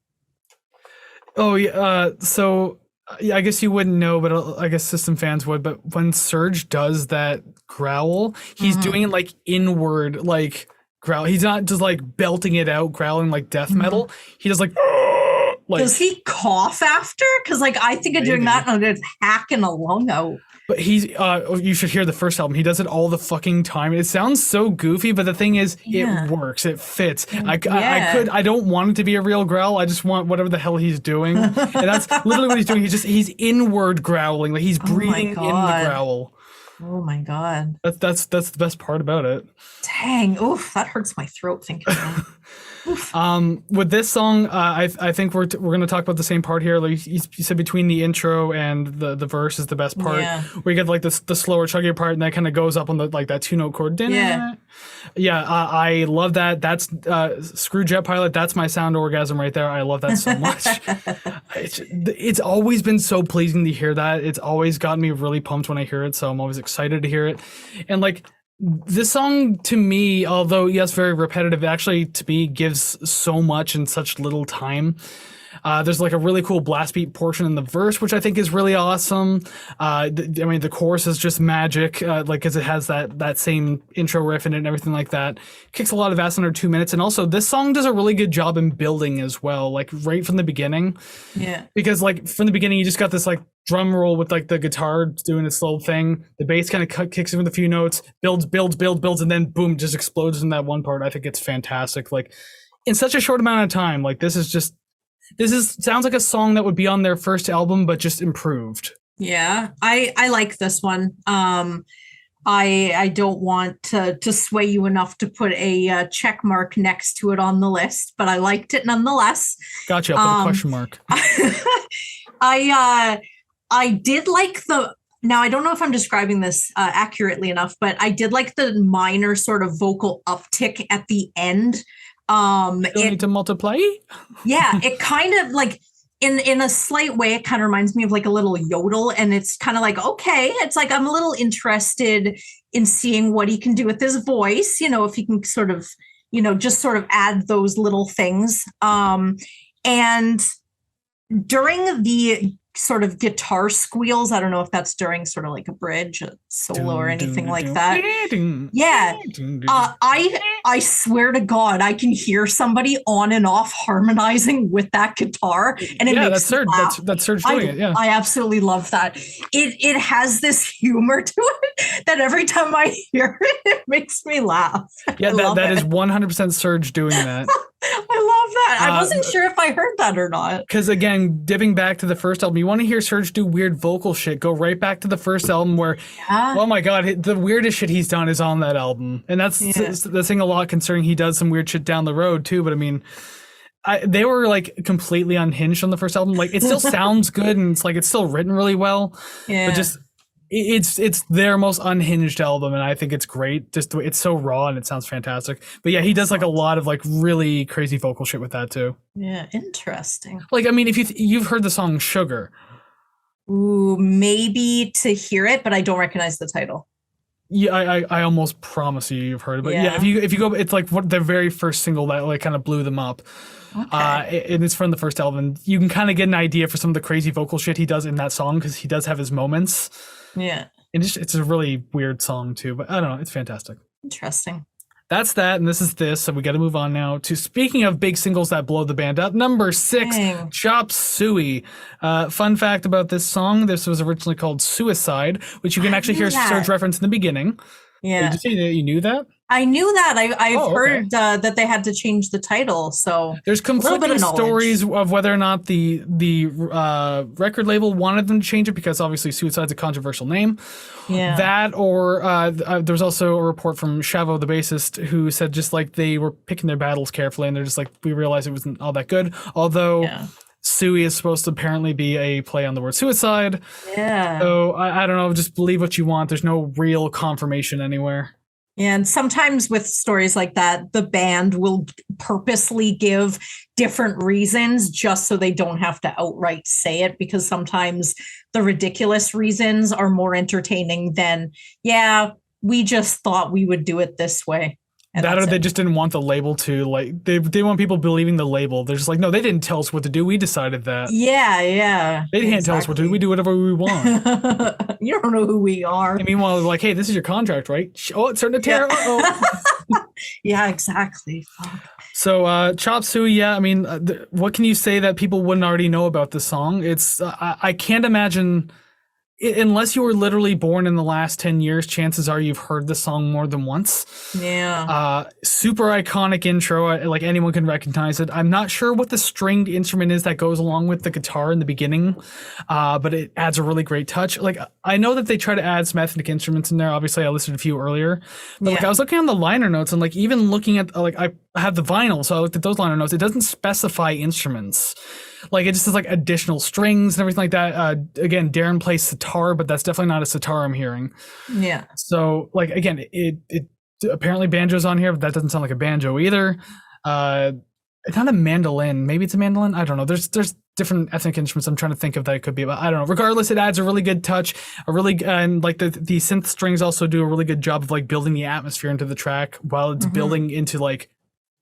Oh, yeah. So I guess you wouldn't know, but I guess System fans would. But when Serge does that growl, he's doing it like inward, like growl. He's not just like belting it out, growling like death metal. He does like. Does he cough after? Because like I think of doing that and it's hacking a lung out. But he's you should hear the first album. He does it all the fucking time. It sounds so goofy, but the thing is, it works. It fits. I don't want it to be a real growl. I just want whatever the hell he's doing, and that's literally what he's doing. He's inward growling, like he's breathing in the growl. Oh my god. That's the best part about it. Dang, oof, that hurts my throat thinking about it. With this song, I think we're going to talk about the same part here. Like you said, between the intro and the verse is the best part. Yeah. Where you get like the slower, chuggier part, and that kind of goes up on the like that 2-note chord. I love that. That's Screw Jet Pilot. That's my sound orgasm right there. I love that so much. It's always been so pleasing to hear that. It's always gotten me really pumped when I hear it. So I'm always excited to hear it. And like. This song to me, although yes, very repetitive, actually to me gives so much in such little time. There's like a really cool blast beat portion in the verse, which I think is really awesome. The chorus is just magic, because it has that same intro riff in it and everything like that. Kicks a lot of ass under 2 minutes, and also this song does a really good job in building as well, like right from the beginning. Yeah. Because like from the beginning, you just got this like drum roll with like the guitar doing its little thing. The bass kind of kicks in with a few notes, builds, and then boom, just explodes in that one part. I think it's fantastic. Like in such a short amount of time, like this sounds like a song that would be on their first album, but just improved. Yeah, I like this one. I don't want to sway you enough to put a check mark next to it on the list, but I liked it nonetheless. Gotcha. I'll put a question mark. I did like now I don't know if I'm describing this accurately enough, but I did like the minor sort of vocal uptick at the end. Don't need to multiply. Yeah, it kind of like in a slight way, it kind of reminds me of like a little yodel, and it's kind of like, okay, it's like I'm a little interested in seeing what he can do with his voice, if he can sort of, just sort of add those little things. And during the sort of guitar squeals, I don't know if that's during sort of like a bridge, a solo, or anything like that. Yeah. I swear to God, I can hear somebody on and off harmonizing with that guitar, and it makes me laugh. That's Serge doing it. Yeah, I absolutely love that. It has this humor to it that every time I hear it, it makes me laugh. Yeah, that is 100% Serge doing that. I love that. I wasn't sure if I heard that or not. Because again, dipping back to the first album, you want to hear Serge do weird vocal shit, go right back to the first album where, oh my god, the weirdest shit he's done is on that album. And that's the thing a lot, considering he does some weird shit down the road too. But I mean, they were like completely unhinged on the first album. Like, it still sounds good and it's like it's still written really well. Yeah. But just it's their most unhinged album, and I think it's great. Just it's so raw and it sounds fantastic. But yeah, he does like a lot of like really crazy vocal shit with that too. Yeah, interesting. Like, I mean, if you've heard the song Sugar. Ooh, maybe to hear it, but I don't recognize the title. Yeah, I almost promise you've heard it. But yeah, if you go, it's like the very first single that like kind of blew them up. Okay. And it's from the first album. You can kind of get an idea for some of the crazy vocal shit he does in that song, because he does have his moments. Yeah. And it's a really weird song too, but I don't know, it's fantastic. Interesting. That's that, and this is this, so we got to move on now to, speaking of big singles that blow the band up, number 6, Chop Suey. Fun fact about this song, this was originally called Suicide, which you can actually hear Serge reference in the beginning. Yeah. Did you say that you knew that? I knew that. I've heard that they had to change the title. So there's conflicting stories of whether or not the record label wanted them to change it, because obviously Suicide's a controversial name. Yeah. That, or there was also a report from Chavo, the bassist, who said just like they were picking their battles carefully, and they're just like, we realized it wasn't all that good. Although Suey is supposed to apparently be a play on the word suicide. Yeah. So I don't know, just believe what you want. There's no real confirmation anywhere. And sometimes with stories like that, the band will purposely give different reasons just so they don't have to outright say it, because sometimes the ridiculous reasons are more entertaining than, we just thought we would do it this way. And that, or they just didn't want the label to, like, they want people believing the label. They're just like, no, they didn't tell us what to do. We decided that. Yeah. They can't tell us what to do. We do whatever we want. You don't know who we are. And meanwhile, they're like, hey, this is your contract, right? Oh, it's starting to tear. Yeah, exactly. So Chop Suey, I mean, what can you say that people wouldn't already know about this song? It's I can't imagine, unless you were literally born in the last 10 years, chances are you've heard the song more than once. Yeah. Super iconic intro. Like, anyone can recognize it. I'm not sure what the stringed instrument is that goes along with the guitar in the beginning, but it adds a really great touch. Like, I know that they try to add some ethnic instruments in there. Obviously, I listened to a few earlier. But like, I was looking on the liner notes, and like, even looking at, like, I have the vinyl, so I looked at those liner notes. It doesn't specify instruments. Like, it just has like additional strings and everything like that. Again, Darren plays sitar, but that's definitely not a sitar I'm hearing. Yeah. So like, again, it apparently banjo's on here, but that doesn't sound like a banjo either. It's not a mandolin. Maybe it's a mandolin. I don't know. There's different ethnic instruments I'm trying to think of that it could be, but I don't know. Regardless, it adds a really good touch, and like the synth strings also do a really good job of like building the atmosphere into the track while it's building into like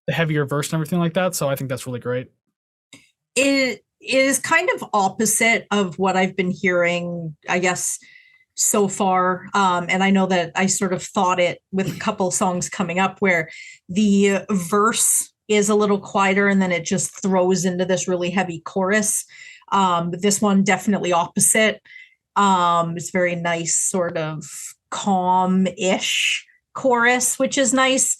the heavier verse and everything like that. So I think that's really great. It is kind of opposite of what I've been hearing, I guess, so far. And I know that I sort of thought it with a couple songs coming up where the verse is a little quieter and then it just throws into this really heavy chorus. But this one, definitely opposite. It's very nice, sort of calm-ish chorus, which is nice.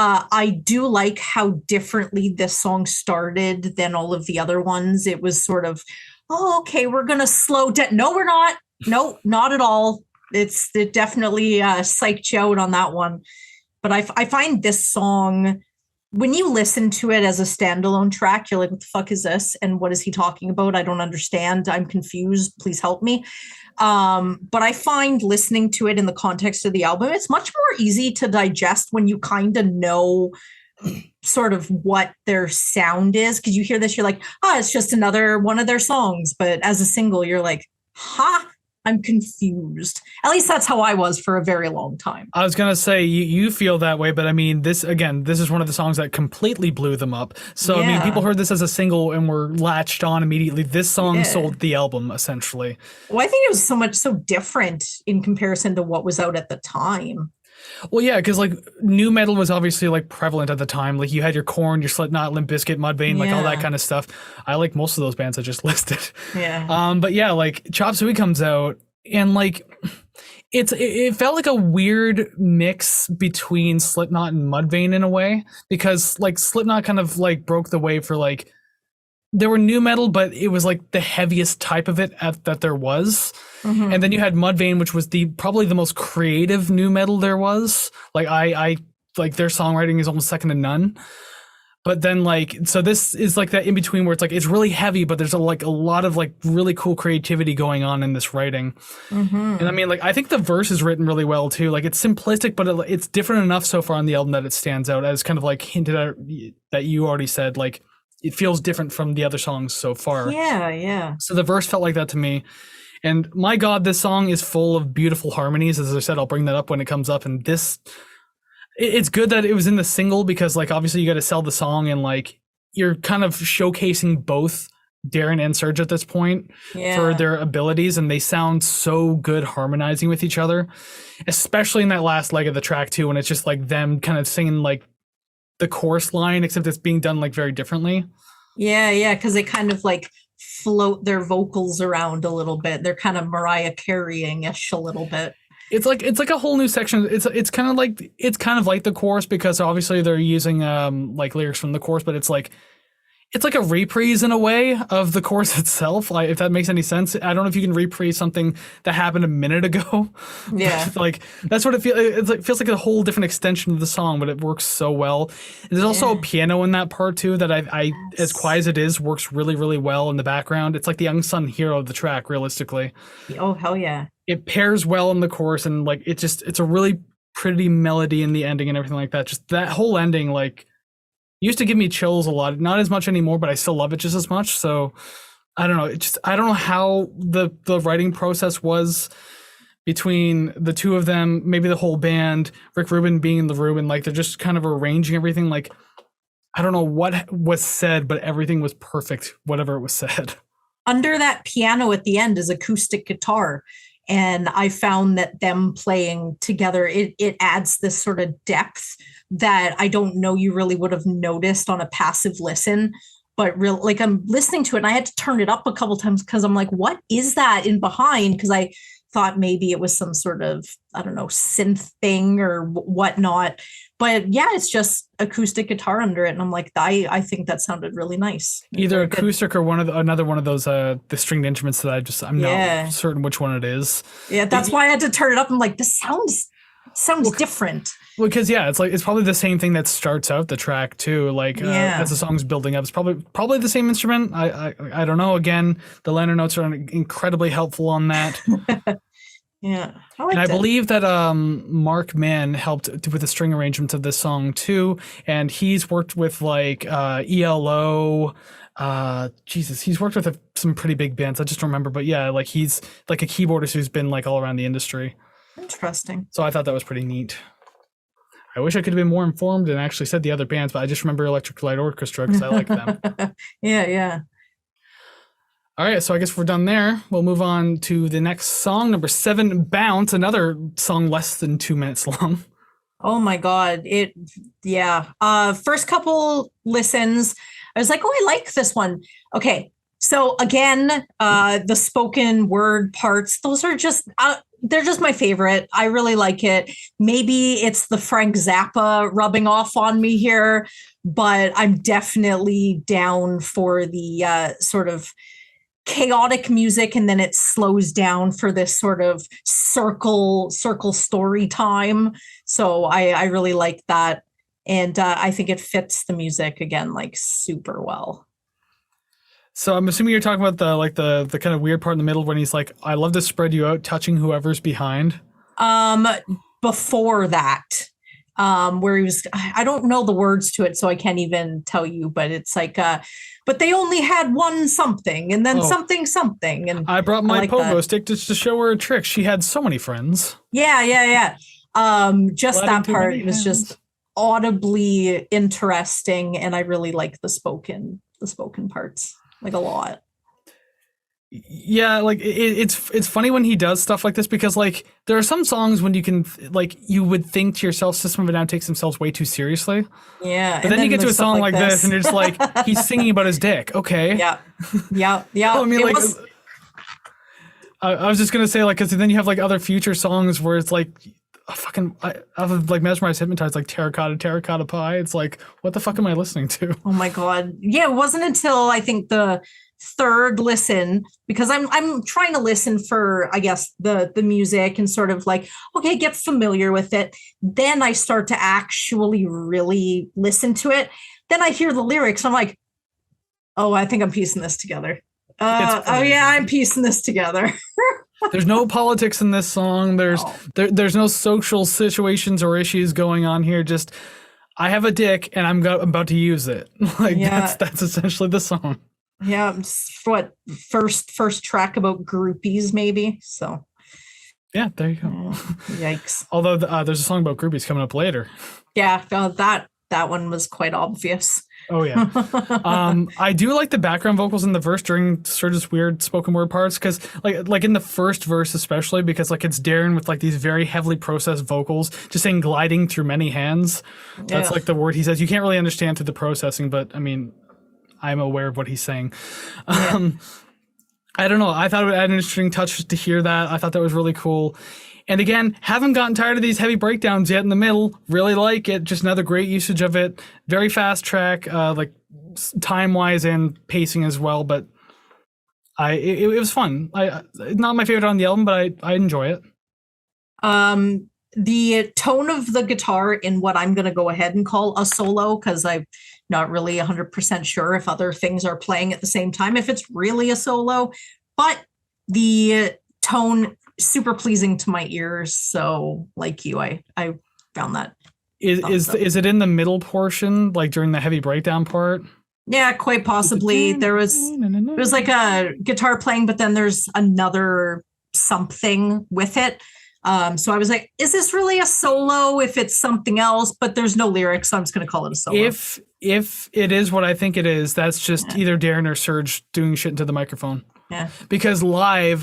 I do like how differently this song started than all of the other ones. It was sort of, okay, we're going to slow down. No, we're not. No, not at all. It definitely psyched you out on that one. But I find this song, when you listen to it as a standalone track, you're like, what the fuck is this? And what is he talking about? I don't understand. I'm confused. Please help me. But I find listening to it in the context of the album, it's much more easy to digest when you kind of know sort of what their sound is. Because you hear this, you're like, it's just another one of their songs. But as a single, you're like, I'm confused. At least that's how I was for a very long time. I was going to say, you feel that way, but I mean, this is one of the songs that completely blew them up. So, I mean, people heard this as a single and were latched on immediately. This song sold the album, essentially. Well, I think it was so different in comparison to what was out at the time. Well, yeah, because like new metal was obviously like prevalent at the time. Like you had your Korn, your Slipknot, Limp Bizkit, Mudvayne, like all that kind of stuff. I like most of those bands I just listed. Yeah. But yeah, like Chop Suey comes out and like it felt like a weird mix between Slipknot and Mudvayne in a way, because like Slipknot kind of like broke the way for like, there were new metal, but it was like the heaviest type of it that there was. Mhm. And then you had Mudvayne, which was probably the most creative new metal there was. Like I like their songwriting is almost second to none. But then like, so this is like that in between where it's like, it's really heavy, but there's a lot of like really cool creativity going on in this writing. Mhm. And I mean, like, I think the verse is written really well too. Like, it's simplistic, but it's different enough so far on the album that it stands out, as kind of like hinted at that you already said. Like, it feels different from the other songs so far. Yeah. So the verse felt like that to me. And my God, this song is full of beautiful harmonies. As I said, I'll bring that up when it comes up. And it's good that it was in the single, because like obviously you got to sell the song, and like you're kind of showcasing both Darren and Serge at this point for their abilities, and they sound so good harmonizing with each other, especially in that last leg of the track too, when it's just like them kind of singing like the chorus line, except it's being done like very differently. Yeah, because they kind of like float their vocals around a little bit. They're kind of Mariah Carey-ish a little bit. It's like a whole new section. It's kind of like the chorus, because obviously they're using like lyrics from the chorus, but it's like a reprise in a way of the chorus itself. Like, if that makes any sense. I don't know if you can reprise something that happened a minute ago. Yeah. Like, that's what it feels. It feels like a whole different extension of the song, but it works so well. And there's also a piano in that part too that I as quiet as it is, works really, really well in the background. It's like the unsung hero of the track, realistically. Oh, hell yeah. It pairs well in the chorus, and like it's a really pretty melody in the ending and everything like that. Just that whole ending, like, used to give me chills a lot. Not as much anymore, but I still love it just as much. So I don't know. I don't know how the writing process was between the two of them, maybe the whole band, Rick Rubin being in the room, and like they're just kind of arranging everything. Like, I don't know what was said, but everything was perfect, whatever it was said. Under that piano at the end is acoustic guitar. And I found that them playing together, it adds this sort of depth that I don't know you really would have noticed on a passive listen. But like, I'm listening to it and I had to turn it up a couple times because I'm like, what is that in behind? Because I thought maybe it was some sort of, I don't know, synth thing or whatnot. But yeah, it's just acoustic guitar under it. And I'm like, I think that sounded really nice. Either acoustic or another one of those the stringed instruments that I'm not certain which one it is. Yeah, that's why I had to turn it up. I'm like, this sounds different. Well, because it's probably the same thing that starts out the track too. Like as the song's building up, it's probably the same instrument. I don't know. Again, the liner notes are incredibly helpful on that. Yeah, I believe that Mark Mann helped with the string arrangements of this song too, and he's worked with like ELO. He's worked with some pretty big bands. I just don't remember, but yeah, like he's like a keyboardist who's been like all around the industry. Interesting. So I thought that was pretty neat. I wish I could have been more informed and actually said the other bands, but I just remember Electric Light Orchestra because I like them. Yeah. All right, so I guess we're done there. We'll move on to the next song, number 7, Bounce, another song less than 2 minutes long. Oh my God. First couple listens, I was like, oh, I like this one. Okay. So again, the spoken word parts, those are just, they're just my favorite. I really like it. Maybe it's the Frank Zappa rubbing off on me here, but I'm definitely down for the sort of chaotic music, and then it slows down for this sort of circle story time. So I really like that, and I think it fits the music again like super well. So I'm assuming you're talking about the kind of weird part in the middle when he's like, "I love to spread you out, touching whoever's behind." Before that, where he was, I don't know the words to it, so I can't even tell you. But it's like, but they only had one something, and then something, and I brought my like pogo that. stick just to show her a trick. She had so many friends. Yeah. Just Gliding that too part many was just audibly interesting, and I really like the spoken parts like a lot. Yeah, like it's funny when he does stuff like this, because like there are some songs when you would think to yourself, System of a Down takes themselves way too seriously. Yeah, but then you get to a song like this and you're just like, he's singing about his dick. Okay. Yeah. I mean, I was just gonna say, like, because then you have like other future songs where it's like I have like mesmerized, hypnotized, like terracotta pie. It's like, what the fuck am I listening to? Oh my God. Yeah, it wasn't until I think the third listen, because I'm trying to listen for, I guess, the music and sort of like, okay, get familiar with it. Then I start to actually really listen to it. Then I hear the lyrics. I'm like, oh, I think I'm piecing this together. Oh yeah, I'm piecing this together. There's no politics in this song. There's no social situations or issues going on here. Just, I have a dick and I'm about to use it. Like, that's essentially the song. Yeah, what first track about groupies maybe. So yeah, there you go. Yikes. Although there's a song about groupies coming up later. Yeah, that one was quite obvious. Oh yeah. I do like the background vocals in the verse during sort of weird spoken word parts, because like in the first verse especially, because like it's Darren with like these very heavily processed vocals just saying gliding through many hands. That's like the word he says. You can't really understand through the processing, but I mean, I'm aware of what he's saying. I don't know. I thought it had an interesting touch to hear that. I thought that was really cool. And again, haven't gotten tired of these heavy breakdowns yet in the middle. Really like it. Just another great usage of it. Very fast track, like time-wise and pacing as well. But it was fun. Not my favorite on the album, but I enjoy it. The tone of the guitar in what I'm going to go ahead and call a solo, because I'm not really 100% sure if other things are playing at the same time, if it's really a solo. But the tone, super pleasing to my ears. So like you, I found that. Is it in the middle portion, like during the heavy breakdown part? Yeah, quite possibly. There was like a guitar playing, but then there's another something with it. So I was like, is this really a solo if it's something else? But there's no lyrics, so I'm just going to call it a solo. If it is what I think it is, that's just either Darren or Serge doing shit into the microphone. Yeah. Because live,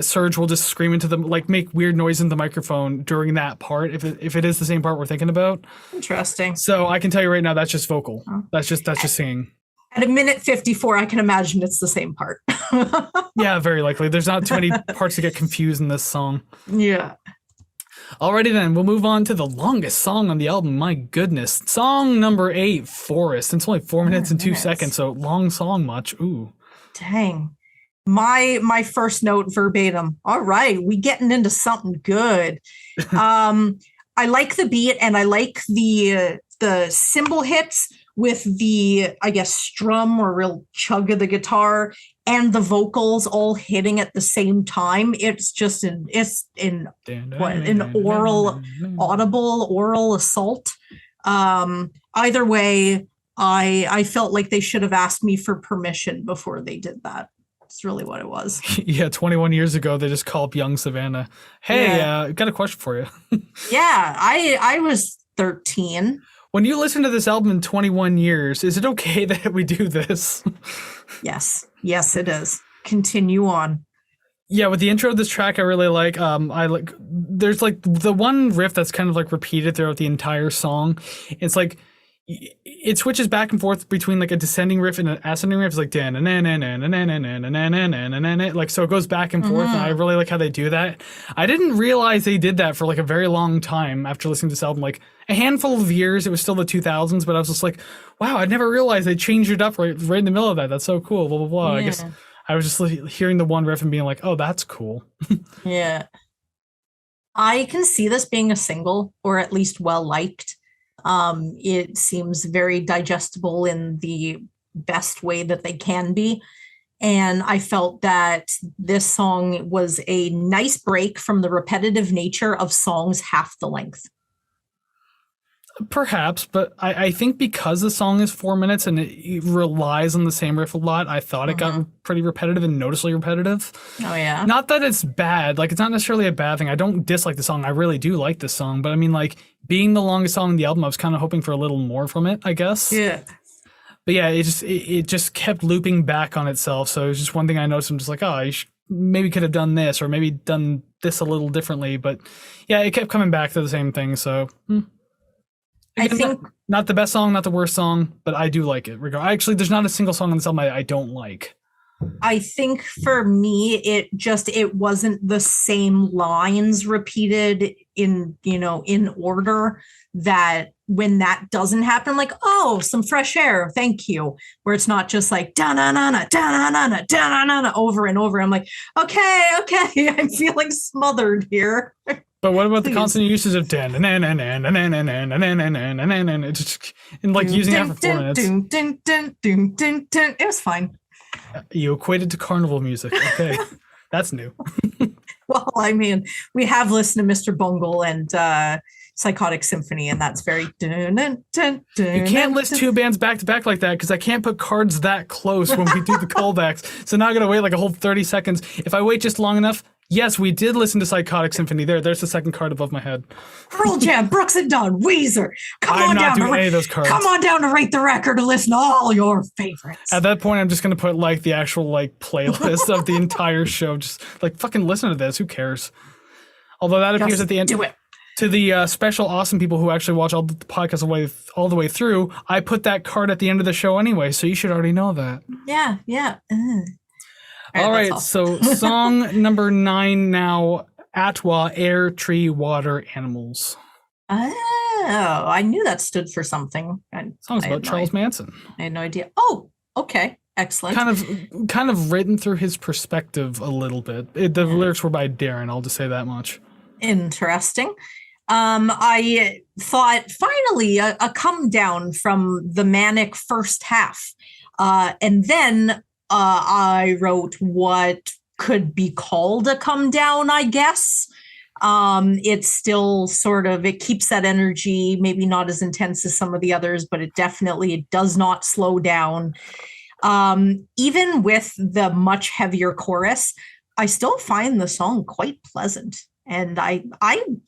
Serge will just scream into make weird noise in the microphone during that part. If it is the same part we're thinking about. Interesting. So I can tell you right now, that's just vocal. Oh. That's just singing. At a minute 54, I can imagine it's the same part. Yeah, very likely. There's not too many parts to get confused in this song. Yeah. Alrighty then, we'll move on to the longest song on the album. My goodness. Song number 8, Forest. It's only 4 minutes and 2 seconds, so long song much. Ooh. Dang. My first note verbatim. All right, we getting into something good. I like the beat and I like the cymbal hits with the, I guess, strum or real chug of the guitar and the vocals all hitting at the same time. It's just an audible oral assault. Either way, I felt like they should have asked me for permission before they did that. It's really what it was. Yeah, 21 years ago, they just call up young Savannah. Hey, got a question for you. Yeah, I was 13. When you listen to this album in 21 years, is it okay that we do this? Yes. Yes, it is. Continue on. Yeah, with the intro of this track, I really like. There's like the one riff that's kind of like repeated throughout the entire song. It's like it switches back and forth between like a descending riff and an ascending riff. It's like like, so it goes back and forth. And I really like how they do that. I didn't realize they did that for like a very long time after listening to this album. Like a handful of years, it was still the 2000s, but I was just like, wow, I never realized they changed it up right in the middle of that. That's so cool. Blah blah blah. Yeah. I guess I was just hearing the one riff and being like, oh, that's cool. Yeah, I can see this being a single, or at least well liked. It seems very digestible in the best way that they can be. And I felt that this song was a nice break from the repetitive nature of songs half the length. Perhaps, but I think because the song is 4 minutes and it relies on the same riff a lot, I thought it got pretty repetitive and noticeably repetitive. Oh, yeah. Not that it's bad. Like, it's not necessarily a bad thing. I don't dislike the song. I really do like this song. But I mean, like, being the longest song on the album, I was kind of hoping for a little more from it, I guess. Yeah. But yeah, it just kept looping back on itself. So it was just one thing I noticed. I'm just like, oh, maybe could have done this or maybe done this a little differently. But yeah, it kept coming back to the same thing. So... Again, I think not the best song, not the worst song, but I do like it. Actually, there's not a single song on this album I don't like. I think for me, it wasn't the same lines repeated in order, that when that doesn't happen, like, oh, some fresh air, thank you. Where it's not just like da na na na da na na na da na na na over and over. I'm like, okay, I'm feeling smothered here. But what about the Please. constant usage of dan and it's just and like using that for 4 minutes? It was fine. You equated to carnival music. Okay. That's new. Well, I mean, we have listened to Mr. Bungle and Psychotic Symphony, and that's very. You can't list two bands back to back like that because I can't put cards that close when we do the callbacks. So now I gotta wait like a whole 30 seconds. If I wait just long enough, yes, we did listen to Psychotic Symphony. There's the second card above my head. Pearl Jam, Brooks and Dunn, Weezer. I'm not doing any of those cards. Come on down to Rate the Record to listen to all your favorites. At that point, I'm just gonna put like the actual like playlist of the entire show. Just like fucking listen to this. Who cares? Although that appears Just at the end. do it. To the special awesome people who actually watch all the podcasts all the way through, I put that card at the end of the show anyway, so you should already know that. Yeah. All right, so song number 9 now, Atwa, Air, Tree, Water, Animals. Oh, I knew that stood for something. Song's about Charles Manson. I had no idea. Oh, okay. Excellent. Kind of written through his perspective a little bit. The lyrics were by Darren, I'll just say that much. Interesting. I thought finally a come down from the manic first half. And then I wrote what could be called a come down, I guess. It's still sort of, it keeps that energy, maybe not as intense as some of the others, but it does not slow down. Even with the much heavier chorus, I still find the song quite pleasant. And I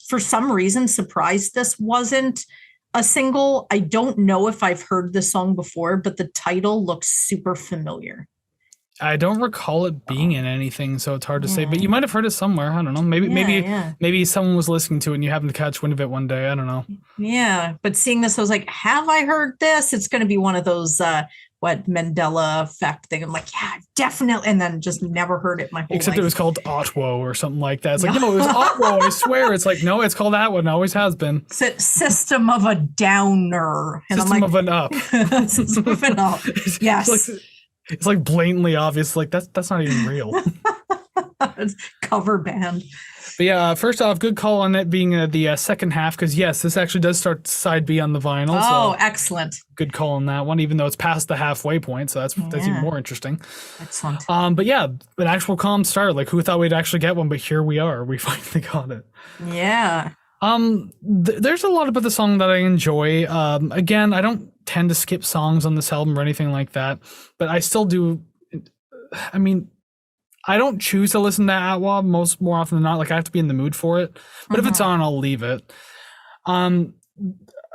for some reason, surprised this wasn't a single. I don't know if I've heard this song before, but the title looks super familiar. I don't recall it being in anything, so it's hard to say. But you might have heard it somewhere. I don't know. Maybe someone was listening to it and you happened to catch wind of it one day. I don't know. Yeah, but seeing this, I was like, have I heard this? It's going to be one of those Mandela effect thing. I'm like, yeah, definitely, and then just never heard it my whole Except life. It was called Otwo or something like that. It's like, no, it was Otwo, I swear. It's like, no, it's called that one. It always has been. System of a Downer. And System of an Up. System of an Up. Yes. It's like blatantly obvious. Like that's not even real. It's cover band. But yeah, first off, good call on it being the second half, because yes, this actually does start side B on the vinyl. Oh, so excellent. Good call on that one, even though it's past the halfway point. So that's even more interesting. Excellent. But yeah, an actual calm start. Like, who thought we'd actually get one? But here we are. We finally got it. Yeah. There's a lot about the song that I enjoy. Again, I don't tend to skip songs on this album or anything like that, but I still do. I mean, I don't choose to listen to Atwa more often than not. Like, I have to be in the mood for it. But if it's on, I'll leave it. Again,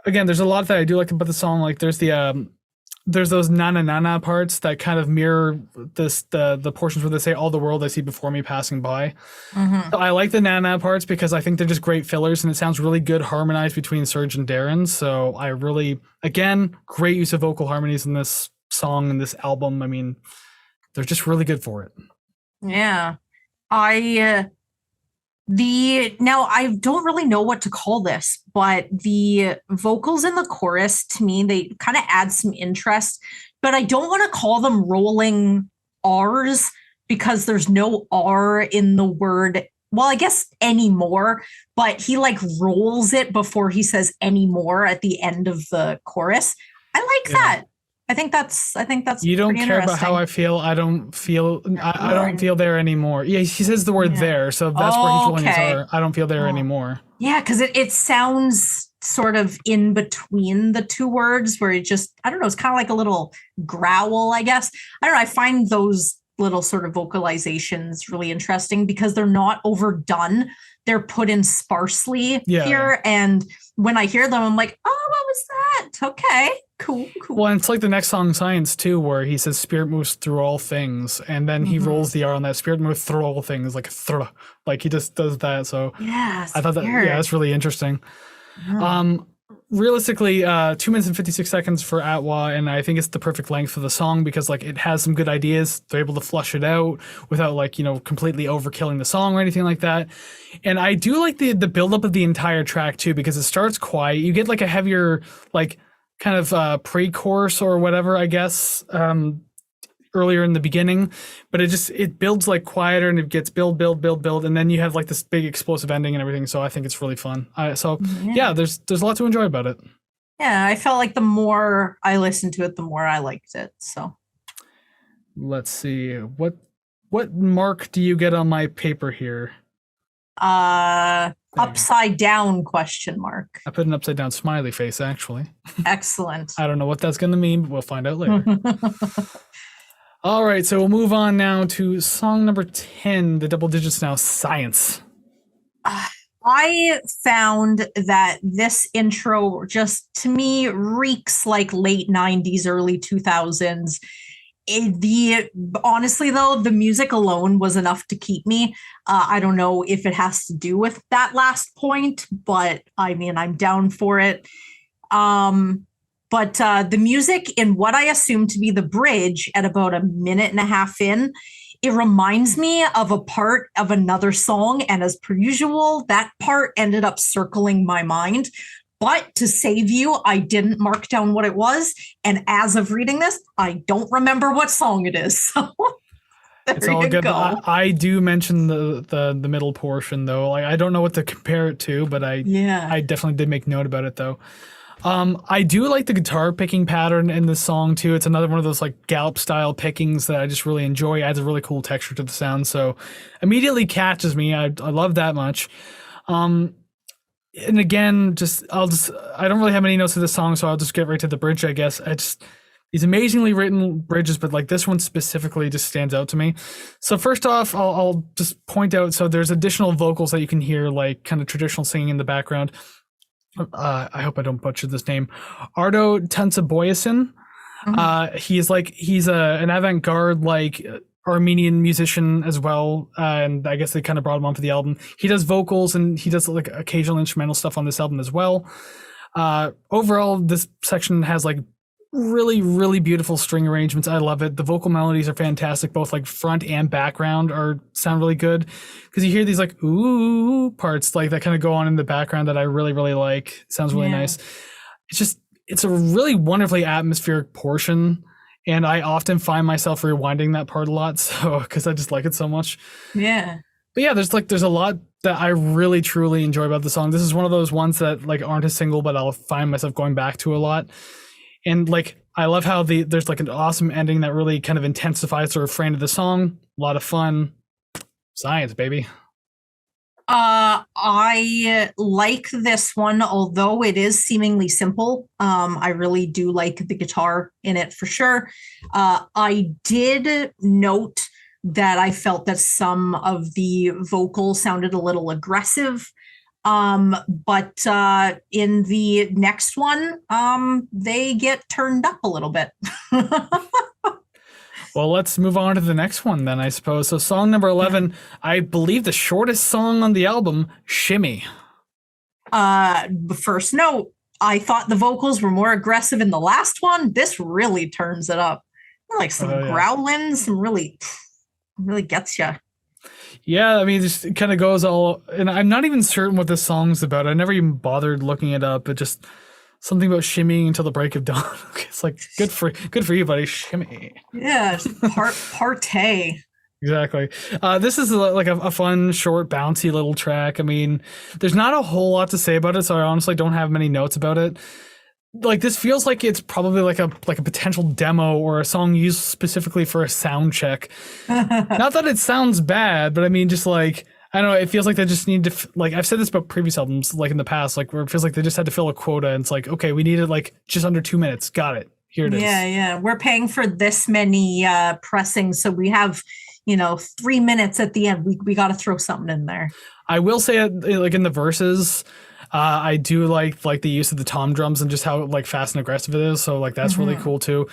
there's a lot that I do like about the song. Like, there's those na-na-na-na parts that kind of mirror the portions where they say, all the world I see before me passing by. So I like the na-na parts because I think they're just great fillers, and it sounds really good harmonized between Serge and Darren. So I really, again, great use of vocal harmonies in this song and this album. I mean, they're just really good for it. Yeah. Now I don't really know what to call this, but the vocals in the chorus, to me, they kind of add some interest, but I don't want to call them rolling R's because there's no R in the word. Well, I guess anymore, but he like rolls it before he says anymore at the end of the chorus. I like that. I think that's you don't care about how I feel. I don't feel there anymore. Yeah, he says the word there, so that's where he's rolling his R. I don't feel there anymore. Yeah, because it sounds sort of in between the two words where it just, I don't know, it's kind of like a little growl, I guess. I don't know. I find those little sort of vocalizations really interesting because they're not overdone. They're put in sparsely here. And when I hear them, I'm like, oh, what was that? Okay, cool. Well, and it's like the next song, Science, too, where he says spirit moves through all things. And then he rolls the R on that, spirit moves through all things, like like he just does that. So yeah, I thought that, that's really interesting. realistically 2 minutes and 56 seconds for Atwa, and I think it's the perfect length for the song because like it has some good ideas. They're able to flush it out without like, completely overkilling the song or anything like that. And I do like the buildup of the entire track too, because it starts quiet. You get like a heavier like kind of pre-chorus or whatever, I guess, earlier in the beginning, but it builds like quieter and it gets build, and then you have like this big explosive ending and everything. So I think it's really fun. Yeah, there's a lot to enjoy about it. Yeah, I felt like the more I listened to it, the more I liked it. So let's see, what mark do you get on my paper here? Upside down question mark. I put an upside down smiley face actually. Excellent. I don't know what that's gonna mean, but we'll find out later. All right, so we'll move on now to song number 10, the double digits now, Science. I found that this intro just, to me, reeks like late 90s, early 2000s. Honestly, though, the music alone was enough to keep me. I don't know if it has to do with that last point, but I mean, I'm down for it. But the music in what I assume to be the bridge at about a minute and a half in, it reminds me of a part of another song. And as per usual, that part ended up circling my mind. But to save you, I didn't mark down what it was. And as of reading this, I don't remember what song it is. So it's all good. I do mention the middle portion, though. Like, I don't know what to compare it to, but I definitely did make note about it, though. I do like the guitar picking pattern in this song too. It's another one of those like gallop style pickings that I just really enjoy. It adds a really cool texture to the sound, so immediately catches me. I love that much. And again, I don't really have any notes of this song, so I'll just get right to the bridge, I guess. These amazingly written bridges, but like this one specifically just stands out to me. So first off, I'll just point out, so there's additional vocals that you can hear, like kind of traditional singing in the background. I hope I don't butcher this name. Ardo Tansaboyasin. Mm-hmm. He's an avant-garde like Armenian musician as well, and I guess they kind of brought him on for the album. He does vocals and he does like occasional instrumental stuff on this album as well. Overall, this section has like really, really beautiful string arrangements. I love it. The vocal melodies are fantastic, both like front and background sound really good, because you hear these like ooh parts like that kind of go on in the background that I really, really like. It sounds really nice. It's a really wonderfully atmospheric portion, and I often find myself rewinding that part a lot, so because I just like it so much. Yeah. But yeah, there's a lot that I really truly enjoy about the song. This is one of those ones that like aren't a single, but I'll find myself going back to a lot. And like, I love how there's like an awesome ending that really kind of intensifies the refrain of the song. A lot of fun. Science, baby. I like this one, although it is seemingly simple. I really do like the guitar in it for sure. I did note that I felt that some of the vocals sounded a little aggressive. But in the next one, they get turned up a little bit. Well, let's move on to the next one then, I suppose. So song number 11, I believe the shortest song on the album, Shimmy. First note, I thought the vocals were more aggressive in the last one. This really turns it up. Like some growling, some really gets you. Yeah, I mean, it kind of goes all, and I'm not even certain what this song's about. I never even bothered looking it up. It just something about shimmying until the break of dawn. Okay, it's like good for you, buddy. Shimmy. Yeah, partay. Exactly. This is like a fun, short, bouncy little track. I mean, there's not a whole lot to say about it, so I honestly don't have many notes about it. Like, this feels like it's probably like a potential demo or a song used specifically for a sound check. Not that it sounds bad, but I mean, just like, I don't know, it feels like they just need to, like, I've said this about previous albums, like in the past, like where it feels like they just had to fill a quota and it's like, okay, we needed like just under 2 minutes. Got it. Here it is. Yeah. We're paying for this many pressings, so we have, 3 minutes at the end. We got to throw something in there. I will say, like in the verses, I do like the use of the tom drums and just how like fast and aggressive it is. So like that's really cool too.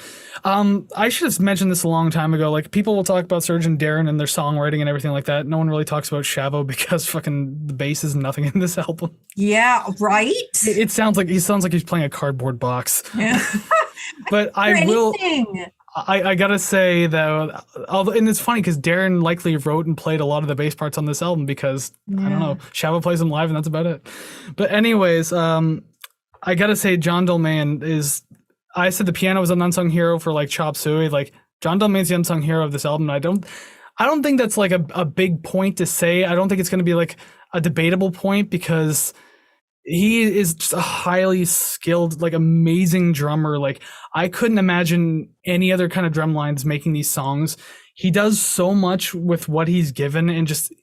I should have mentioned this a long time ago. Like people will talk about Serge and Darren and their songwriting and everything like that. No one really talks about Shavo because fucking the bass is nothing in this album. Yeah, right. It sounds like he's playing a cardboard box. Yeah. But I gotta say though, although, and it's funny because Darren likely wrote and played a lot of the bass parts on this album because I don't know, Shavo plays them live and that's about it. But anyways, I gotta say John Dolmayan is. I said the piano was an unsung hero for like Chop Suey. Like John Dolmayan's the unsung hero of this album. And I don't think that's like a big point to say. I don't think it's gonna be like a debatable point because he is just a highly skilled, like amazing drummer. Like I couldn't imagine any other kind of drum lines making these songs. He does so much with what he's given and just,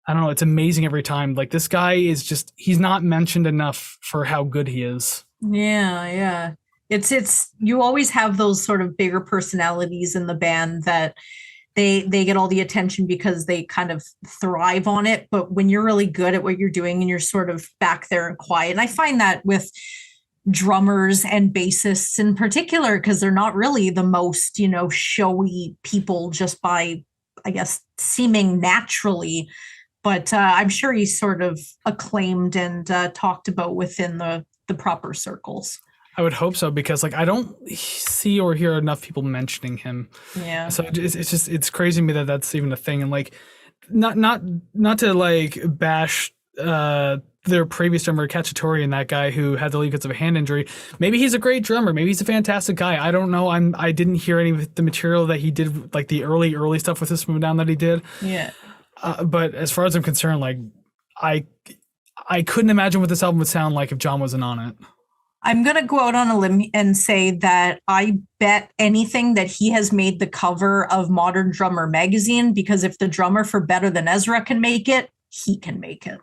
I don't know, it's amazing every time. Like this guy is just, he's not mentioned enough for how good he is. Yeah. It's you always have those sort of bigger personalities in the band that they get all the attention because they kind of thrive on it. But when you're really good at what you're doing and you're sort of back there and quiet, and I find that with drummers and bassists in particular, because they're not really the most, showy people just by, I guess, seeming naturally. But I'm sure he's sort of acclaimed and talked about within the proper circles. I would hope so because like I don't see or hear enough people mentioning him. Yeah. So it's crazy to me that that's even a thing. And like not to like bash their previous drummer Cacciatore and that guy who had to leave because of a hand injury. Maybe he's a great drummer. Maybe he's a fantastic guy. I don't know. I didn't hear any of the material that he did, like the early stuff with System of a Down that he did. Yeah. But as far as I'm concerned, like I couldn't imagine what this album would sound like if John wasn't on it. I'm going to go out on a limb and say that I bet anything that he has made the cover of Modern Drummer magazine, because if the drummer for Better Than Ezra can make it, he can make it.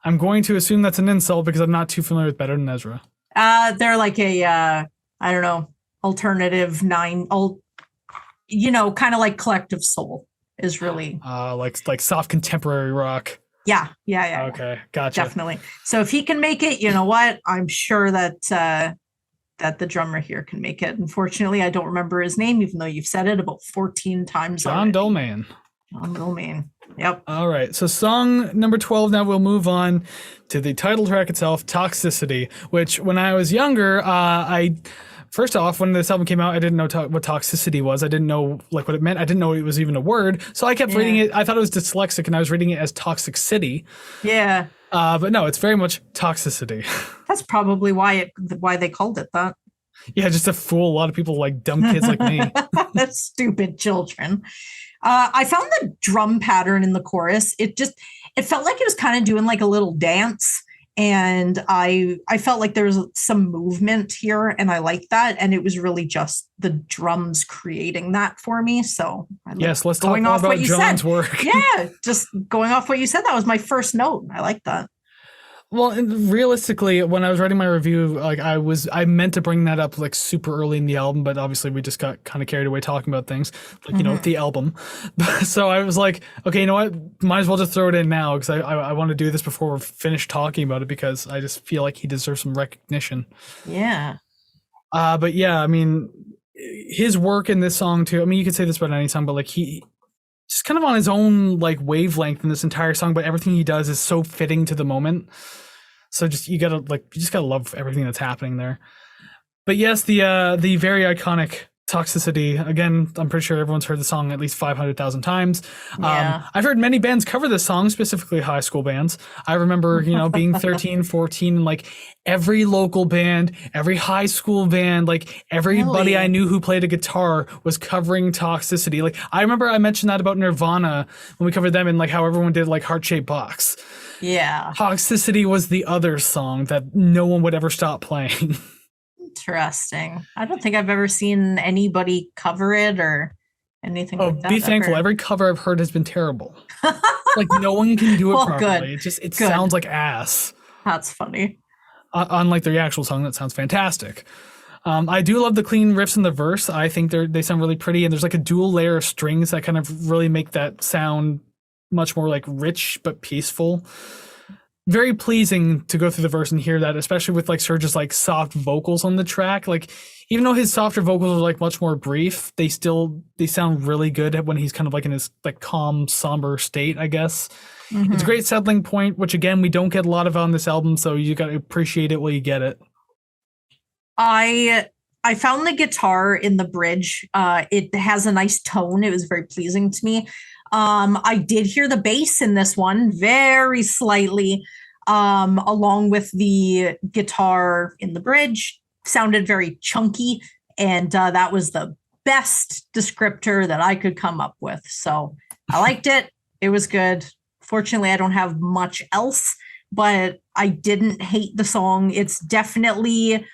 I'm going to assume that's an insult because I'm not too familiar with Better Than Ezra. They're like a, I don't know, alternative kind of like Collective Soul is really. Like soft contemporary rock. Yeah. Okay, gotcha. Definitely. So if he can make it, you know what? I'm sure that the drummer here can make it. Unfortunately, I don't remember his name, even though you've said it about 14 times. John Dolmayan. John Dolmayan. Yep. All right. So song number 12. Now we'll move on to the title track itself, Toxicity, which when I was younger, first off, when this album came out, I didn't know what toxicity was. I didn't know like what it meant. I didn't know it was even a word. So I kept reading it. I thought it was dyslexic and I was reading it as Toxic City. Yeah. But no, it's very much Toxicity. That's probably why they called it that. Yeah, just to fool a lot of people like dumb kids like me. That's stupid children. I found the drum pattern in the chorus. It felt like it was kind of doing like a little dance. And I felt like there was some movement here and I liked that. And it was really just the drums creating that for me. So yes, let's talk more about John's work. Yeah, just going off what you said, that was my first note. I like that. Well, and realistically, when I was writing my review, like I meant to bring that up like super early in the album, but obviously we just got kind of carried away talking about things, like the album. So I was like, okay, you know what? Might as well just throw it in now because I want to do this before we're finished talking about it because I just feel like he deserves some recognition. Yeah. But yeah, I mean, his work in this song too. I mean, you could say this about any song, but like he just kind of on his own like wavelength in this entire song, but everything he does is so fitting to the moment. So you just gotta love everything that's happening there. But yes, the very iconic Toxicity. Again, I'm pretty sure everyone's heard the song at least 500,000 times. Yeah. I've heard many bands cover this song, specifically high school bands. I remember, being 13, 14, and like every local band, every high school band, like everybody I knew who played a guitar was covering Toxicity. Like I remember I mentioned that about Nirvana when we covered them and like how everyone did like Heart-Shaped Box. Yeah. Toxicity was the other song that no one would ever stop playing. Interesting. I don't think I've ever seen anybody cover it or anything like that. Be thankful. Every cover I've heard has been terrible. Like no one can do it properly. Good. It sounds like ass. That's funny. Unlike the actual song, that sounds fantastic. I do love the clean riffs in the verse. I think they sound really pretty, and there's like a dual layer of strings that kind of really make that sound much more like rich but peaceful. very pleasing to go through the verse and hear that, especially with like Serge's like soft vocals on the track. Like, even though his softer vocals are like much more brief, they sound really good when he's kind of like in his like calm, somber state, I guess. It's a great settling point, which again, we don't get a lot of on this album, so you got to appreciate it while you get it. I found the guitar in the bridge. It has a nice tone. It was very pleasing to me. I did hear the bass in this one very slightly, along with the guitar in the bridge. Sounded very chunky, and that was the best descriptor that I could come up with. So I liked it. It was good. Fortunately, I don't have much else, but I didn't hate the song. It's definitely,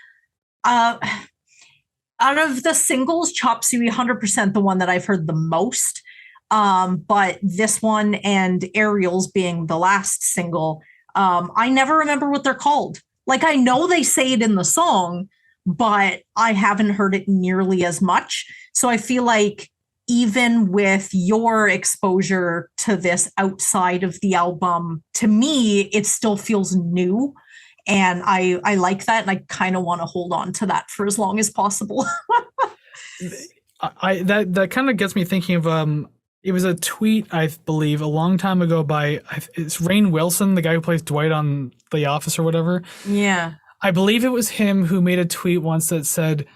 out of the singles, Chop Suey 100% the one that I've heard the most. But this one and Aerials being the last single, I never remember what they're called. Like, I know they say it in the song, but I haven't heard it nearly as much. So I feel like even with your exposure to this outside of the album, to me, it still feels new. And I like that. And I kind of want to hold on to that for as long as possible. That kind of gets me thinking of, it was a tweet, I believe, a long time ago by, it's Rainn Wilson, the guy who plays Dwight on The Office or whatever. Yeah. I believe it was him who made a tweet once that said,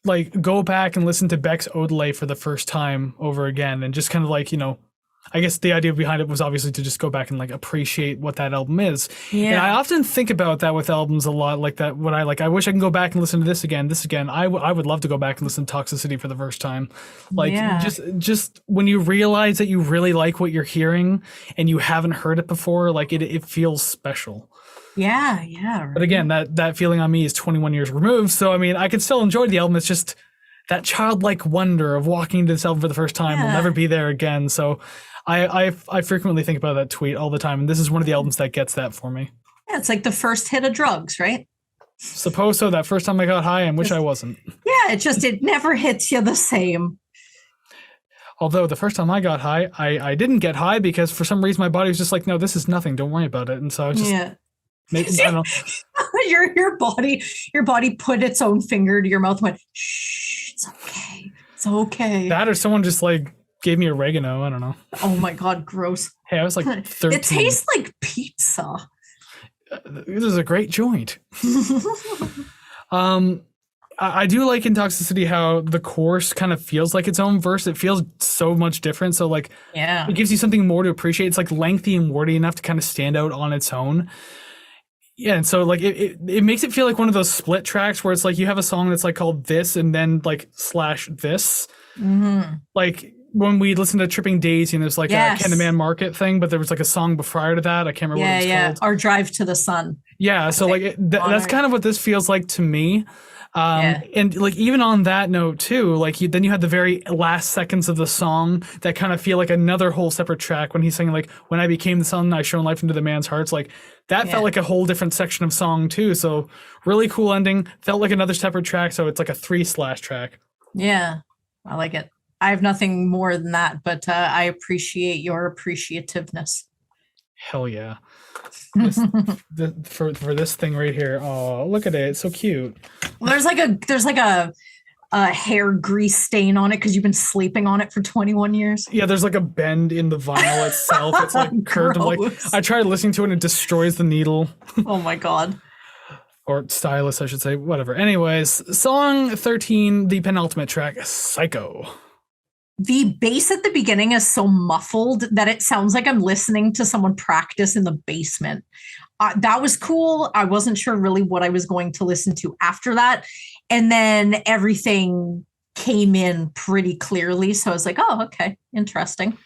like, go back and listen to Beck's Odelay for the first time over again. And just kind of like, I guess the idea behind it was obviously to just go back and like appreciate what that album is. Yeah. And I often think about that with albums a lot, like that. What I wish I can go back and listen to this again. I would love to go back and listen to Toxicity for the first time. Like, just when you realize that you really like what you're hearing and you haven't heard it before, like it feels special. Yeah. Right. But again, that feeling on me is 21 years removed. So, I mean, I can still enjoy the album. It's just that childlike wonder of walking into this album for the first time will never be there again. So I frequently think about that tweet all the time. And this is one of the albums that gets that for me. Yeah, it's like the first hit of drugs, right? Suppose so. That first time I got high and wish I wasn't. Yeah, it never hits you the same. Although the first time I got high, I didn't get high because for some reason my body was just like, no, this is nothing. Don't worry about it. And so I was just... I don't know. your body put its own finger to your mouth and went, shh, it's okay. That or someone just like gave me oregano. I don't know. Oh my God, gross. Hey, I was like 13. It tastes like pizza. This is a great joint. I do like in Toxicity how the chorus kind of feels like its own verse. It feels so much different. So like, it gives you something more to appreciate. It's like lengthy and wordy enough to kind of stand out on its own. Yeah, and so like it makes it feel like one of those split tracks where it's like you have a song that's like called This and then like / this. Mm-hmm. Like when we listened to Tripping Daisy and there's like a Can the Man Market thing, but there was like a song prior to that. I can't remember what it was called. Or Drive to the Sun. Yeah, so like that's kind of what this feels like to me. And like even on that note too, like then you had the very last seconds of the song that kind of feel like another whole separate track when he's saying like, when I became the sun, I shone life into the man's hearts. Like that felt like a whole different section of song too. So really cool ending. Felt like another separate track. So it's like a 3/ track. Yeah, I like it. I have nothing more than that, but I appreciate your appreciativeness. Hell yeah. For this thing right here. Oh, look at it. It's so cute. Well, there's like a hair grease stain on it because you've been sleeping on it for 21 years. Yeah, there's like a bend in the vinyl itself. It's like curved. Like I tried listening to it and it destroys the needle. Oh my God. Or stylus, I should say. Whatever. Anyways, song 13, the penultimate track, Psycho. The bass at the beginning is so muffled that it sounds like I'm listening to someone practice in the basement. That was cool. I wasn't sure really what I was going to listen to after that. And then everything came in pretty clearly. So I was like, oh, okay, interesting.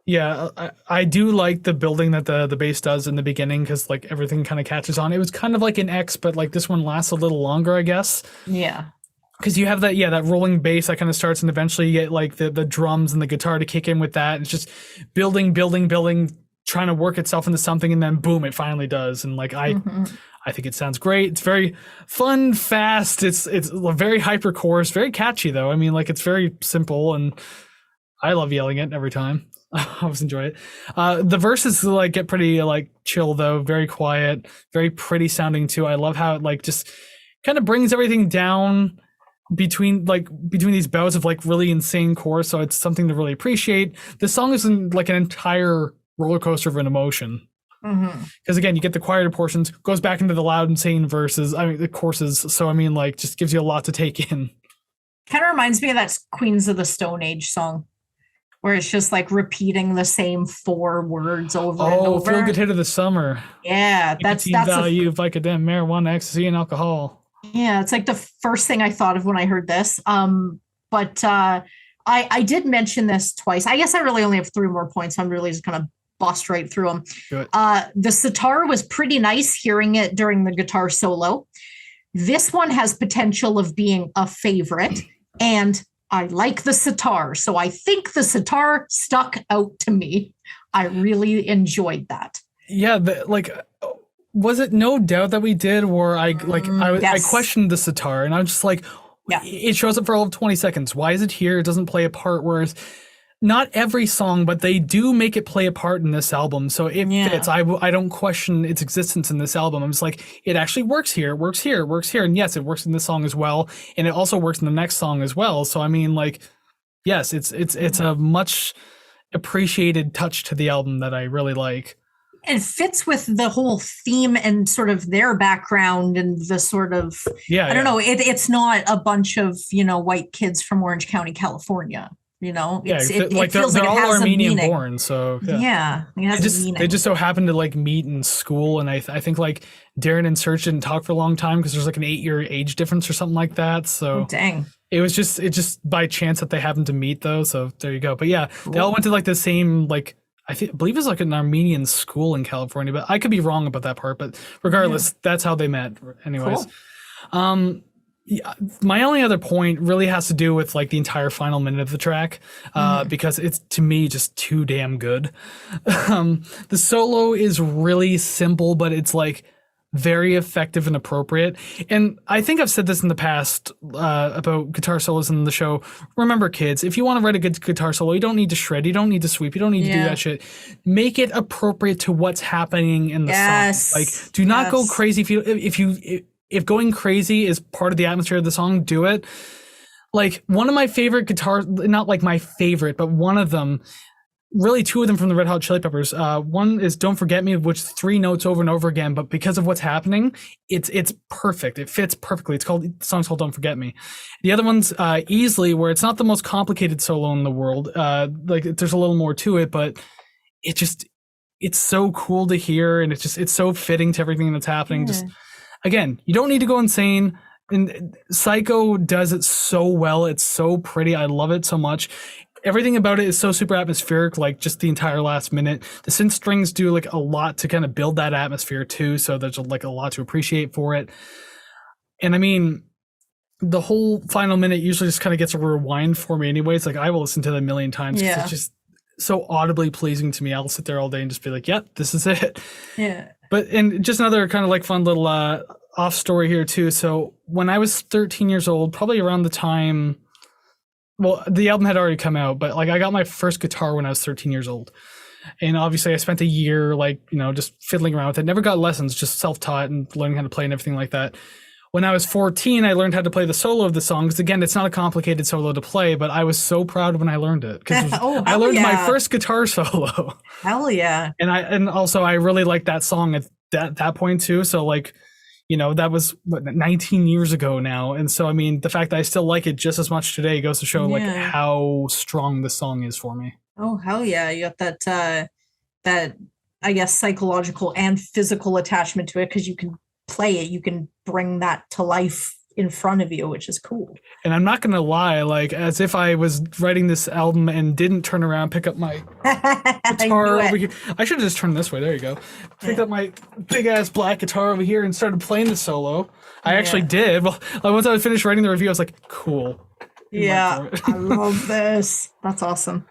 Yeah, I do like the building that the bass does in the beginning because like everything kind of catches on. It was kind of like an X, but like this one lasts a little longer, I guess. Yeah. Because you have that rolling bass that kind of starts and eventually you get like the drums and the guitar to kick in with that. It's just building, trying to work itself into something, and then boom, it finally does. And like I think it sounds great. It's very fun, fast. It's a very hyper chorus, very catchy though. I mean, like it's very simple, and I love yelling it every time. I always enjoy it. The verses like get pretty like chill though, very quiet, very pretty sounding too. I love how it like just kind of brings everything down between these bouts of like really insane chorus. So it's something to really appreciate. The song is like an entire roller coaster of an emotion. Because again, you get the quieter portions, goes back into the loud, insane verses. I mean, the courses. So I mean, like, just gives you a lot to take in. Kind of reminds me of that Queens of the Stone Age song, where it's just like repeating the same 4 words over and over. Feel good hit of the summer. Yeah, that's value of Vicodin, marijuana, ecstasy, and alcohol. Yeah, it's like the first thing I thought of when I heard this. But I did mention this twice. I guess I really only have 3 more points. I'm really just gonna bust right through them. The sitar was pretty nice hearing it during the guitar solo. This one has potential of being a favorite, and I like the sitar. So I think the sitar stuck out to me. I really enjoyed that. Yeah, was it No Doubt that we did where I questioned the sitar and I'm just like, it shows up for all of 20 seconds. Why is it here? It doesn't play a part, whereas not every song, but they do make it play a part in this album. So it fits. I don't question its existence in this album. I'm just like, it actually works here, it works here, it works here. And yes, it works in this song as well. And it also works in the next song as well. So I mean, like, yes, it's a much appreciated touch to the album that I really like. It fits with the whole theme and sort of their background and the sort of, I don't know, it's not a bunch of, white kids from Orange County, California. It feels like they're all it has Armenian a meaning. born, so it has a meaning. They just so happened to like meet in school, and I think like Darren and Serge didn't talk for a long time because there's like an 8-year age difference or something like that. So dang, it just by chance that they happened to meet though. So there you go. But yeah, cool. They all went to like the same like I believe it's like an Armenian school in California, but I could be wrong about that part. But regardless, that's how they met. Anyways, cool. Yeah, my only other point really has to do with like the entire final minute of the track, because it's to me just too damn good. The solo is really simple, but it's like very effective and appropriate. And I think I've said this in the past about guitar solos in the show. Remember, kids, if you want to write a good guitar solo, you don't need to shred, you don't need to sweep, you don't need to do that shit. Make it appropriate to what's happening in the song. Like, do not go crazy if going crazy is part of the atmosphere of the song, do it. Like, one of my favorite guitar, not like my favorite, but one of them, really 2 of them from the Red Hot Chili Peppers. One is Don't Forget Me, which is 3 notes over and over again, but because of what's happening, it's perfect. It fits perfectly. The song's called Don't Forget Me. The other one's Easily, where it's not the most complicated solo in the world. Like, there's a little more to it, but it's so cool to hear, and it's so fitting to everything that's happening. Just again, you don't need to go insane. And Psycho does it so well. It's so pretty. I love it so much. Everything about it is so super atmospheric, like just the entire last minute. The synth strings do like a lot to kind of build that atmosphere too. So there's like a lot to appreciate for it. And I mean, the whole final minute usually just kind of gets a rewind for me anyways. Like, I will listen to that a million times. Yeah. It's just so audibly pleasing to me. I'll sit there all day and just be like, yep, this is it. Yeah. And just another kind of like fun little off story here too. So when I was 13 years old, probably around the time, well, the album had already come out, but like I got my first guitar when I was 13 years old. And obviously I spent a year like, just fiddling around with it. Never got lessons, just self-taught and learning how to play and everything like that. When I was 14, I learned how to play the solo of the song. Because again, it's not a complicated solo to play, but I was so proud when I learned it. Because I learned my first guitar solo. Hell yeah. And also I really liked that song at that point too. So like, that was 19 years ago now. And so, I mean, the fact that I still like it just as much today goes to show like how strong the song is for me. Oh, hell yeah. You got that, I guess, psychological and physical attachment to it because you can play it. You can bring that to life in front of you, which is cool. And I'm not going to lie, like, as if I was writing this album and didn't turn around, pick up my guitar over here. I should have just turned this way. There you go. Picked up my big ass black guitar over here and started playing the solo. I actually did. Well, once I was finished writing the review, I was like, cool. Yeah, I love this. That's awesome.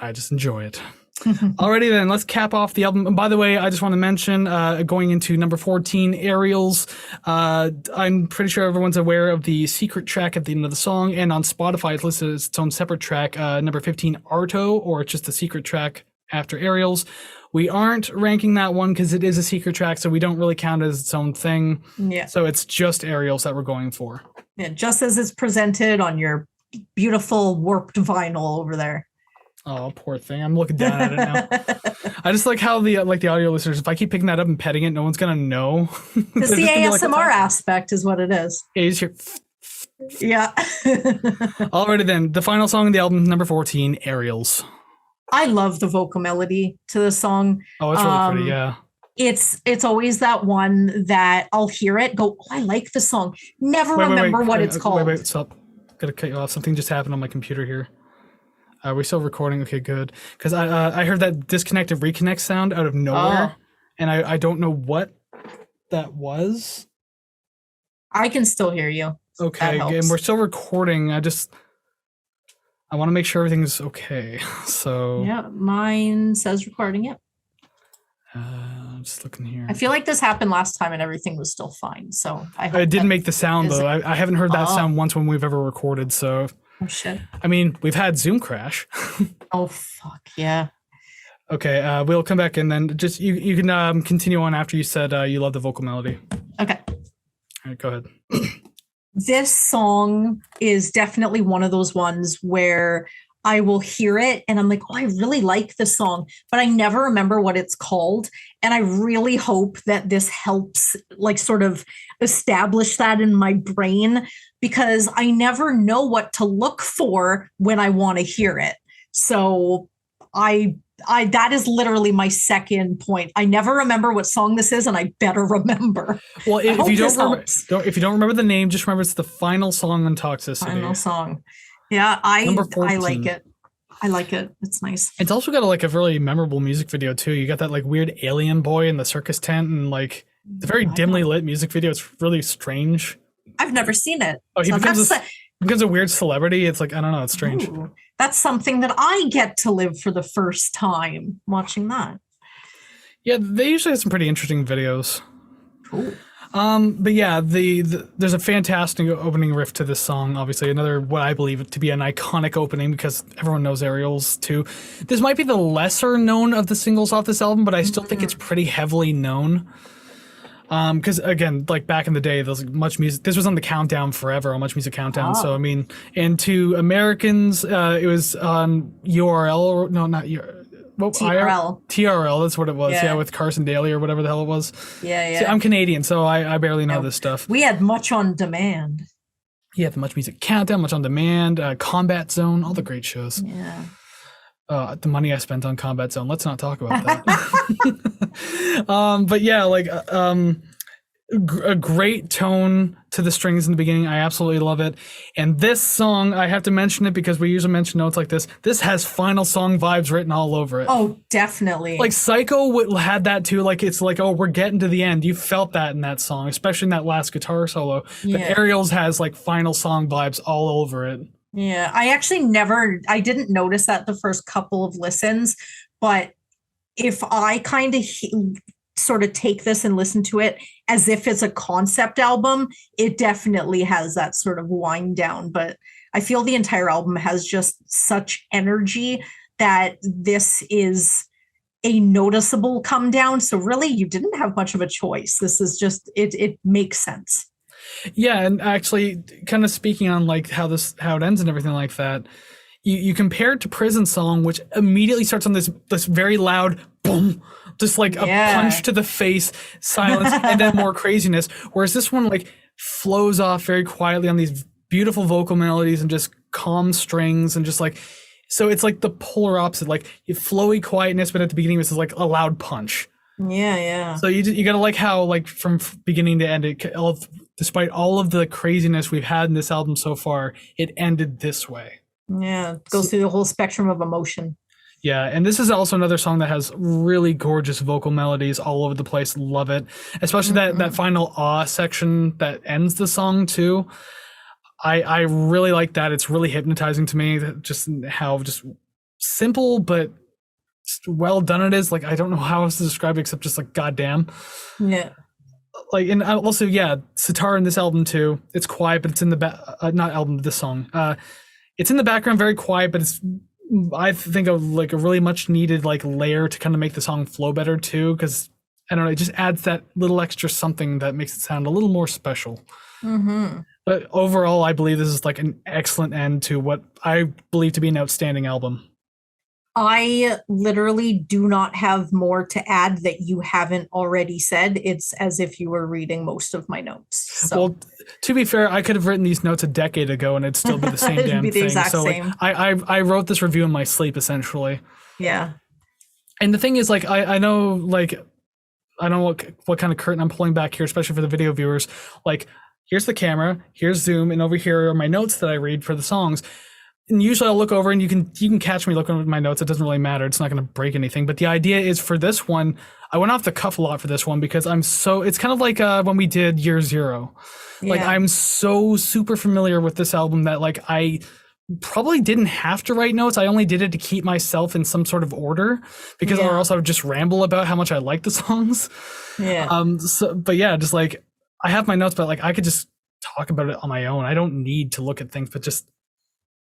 I just enjoy it. Alrighty then, let's cap off the album. And by the way, I just want to mention, going into number 14, Aerials, I'm pretty sure everyone's aware of the secret track at the end of the song, and on Spotify it's listed as its own separate track, number 15, Arto, or it's just the secret track after Aerials. We aren't ranking that one because it is a secret track, so we don't really count it as its own thing. Yeah. So it's just Aerials that we're going for. Yeah, just as it's presented on your beautiful warped vinyl over there. Oh, poor thing. I'm looking down at it now. I just like how the audio listeners, if I keep picking that up and petting it, no one's going to know. It's the ASMR aspect is what it is. Yeah, you just hear yeah. Alrighty then, the final song of the album, number 14, Aerials. I love the vocal melody to the song. Oh, it's really pretty, yeah. It's always that one that I'll hear it, go, oh, I like the song. Never remember what it's called. Wait, stop. Gotta cut you off. Something just happened on my computer here. Are we still recording? Okay, good. Because I heard that disconnect and reconnect sound out of nowhere, and I don't know what that was. I can still hear you. Okay, and we're still recording. I want to make sure everything's okay. So yeah, mine says recording it. I'm just looking here. I feel like this happened last time and everything was still fine. So it didn't make the sound though. I haven't heard that sound once when we've ever recorded. So. Oh shit. I mean, we've had Zoom crash. Oh fuck yeah. Okay, we'll come back and then just you can continue on after you said you love the vocal melody. Okay. All right, go ahead. This song is definitely one of those ones where I will hear it and I'm like, oh, I really like this song, but I never remember what it's called. And I really hope that this helps like sort of establish that in my brain, because I never know what to look for when I want to hear it. So I that is literally my second point. I never remember what song this is, and I better remember. Well, if you don't remember the name, just remember it's the final song on Toxicity. Final song. Yeah, I like it. I like it. It's nice. It's also got a really memorable music video too. You got that like weird alien boy in the circus tent, and like the very dimly lit music video. It's really strange. I've never seen it. Oh, he becomes a weird celebrity. It's like, I don't know. It's strange. Ooh, that's something that I get to live for the first time watching that. Yeah, they usually have some pretty interesting videos. Cool. But yeah, there's a fantastic opening riff to this song. Obviously, another what I believe to be an iconic opening because everyone knows Aerials too. This might be the lesser known of the singles off this album, but I still think it's pretty heavily known. Because again, like back in the day, there was much music. This was on the countdown forever, on Much Music Countdown. So I mean, and to Americans, it was on URL. No, not URL. Well, TRL. TRL, that's what it was. Yeah, with Carson Daly or whatever the hell it was. Yeah. See, I'm Canadian, so I barely know this stuff. We had Much on Demand. Yeah, the Much Music Countdown, Much on Demand, Combat Zone, all the great shows. Yeah. The money I spent on Combat Zone. Let's not talk about that. But yeah, like a great tone to the strings in the beginning. I absolutely love it. And this song, I have to mention it because we usually mention notes like this. This has final song vibes written all over it. Oh, definitely. Like Psycho had that too. Like it's like, oh, we're getting to the end. You felt that in that song, especially in that last guitar solo. But Aerials has like final song vibes all over it. Yeah, I didn't notice that the first couple of listens, but if I kind of sort of take this and listen to it as if it's a concept album, it definitely has that sort of wind down. But I feel the entire album has just such energy that this is a noticeable come down. So really, you didn't have much of a choice. This is just, it makes sense. Yeah, and actually, kind of speaking on like how it ends and everything like that, you compare it to Prison Song, which immediately starts on this very loud boom, just like a punch to the face, silence, and then more craziness. Whereas this one like flows off very quietly on these beautiful vocal melodies and just calm strings and just like, so it's like the polar opposite, like flowy quietness, but at the beginning this is like a loud punch. Yeah. So you gotta like how like from beginning to end, despite all of the craziness we've had in this album so far, it ended this way. Yeah, it goes through the whole spectrum of emotion. Yeah, and this is also another song that has really gorgeous vocal melodies all over the place. Love it. Especially that final awe section that ends the song too. I really like that. It's really hypnotizing to me, just how just simple but well done it is. Like, I don't know how else to describe it except just like goddamn. Yeah. Like, and also, yeah, sitar in this album too. It's quiet, but it's in the not album, this song. It's in the background, very quiet, but it's, I think, like a really much needed like layer to kind of make the song flow better too, because I don't know, it just adds that little extra something that makes it sound a little more special. Mm-hmm. But overall, I believe this is like an excellent end to what I believe to be an outstanding album. I literally do not have more to add that you haven't already said. It's as if you were reading most of my notes. So. Well, to be fair, I could have written these notes a decade ago and it'd still be the same It'd damn be the thing. exact So same. like, I wrote this review in my sleep essentially. Yeah. And the thing is, like, I know, like, I don't know what kind of curtain I'm pulling back here, especially for the video viewers. Like, here's the camera, here's Zoom, and over here are my notes that I read for the songs. And usually I'll look over and you can catch me looking at my notes. It doesn't really matter. It's not going to break anything. But the idea is for this one, I went off the cuff a lot for this one because it's kind of like when we did Year Zero. Yeah. Like, I'm so super familiar with this album that like I probably didn't have to write notes. I only did it to keep myself in some sort of order because or else I would just ramble about how much I like the songs. Yeah. But yeah, just like I have my notes, but like I could just talk about it on my own. I don't need to look at things, but just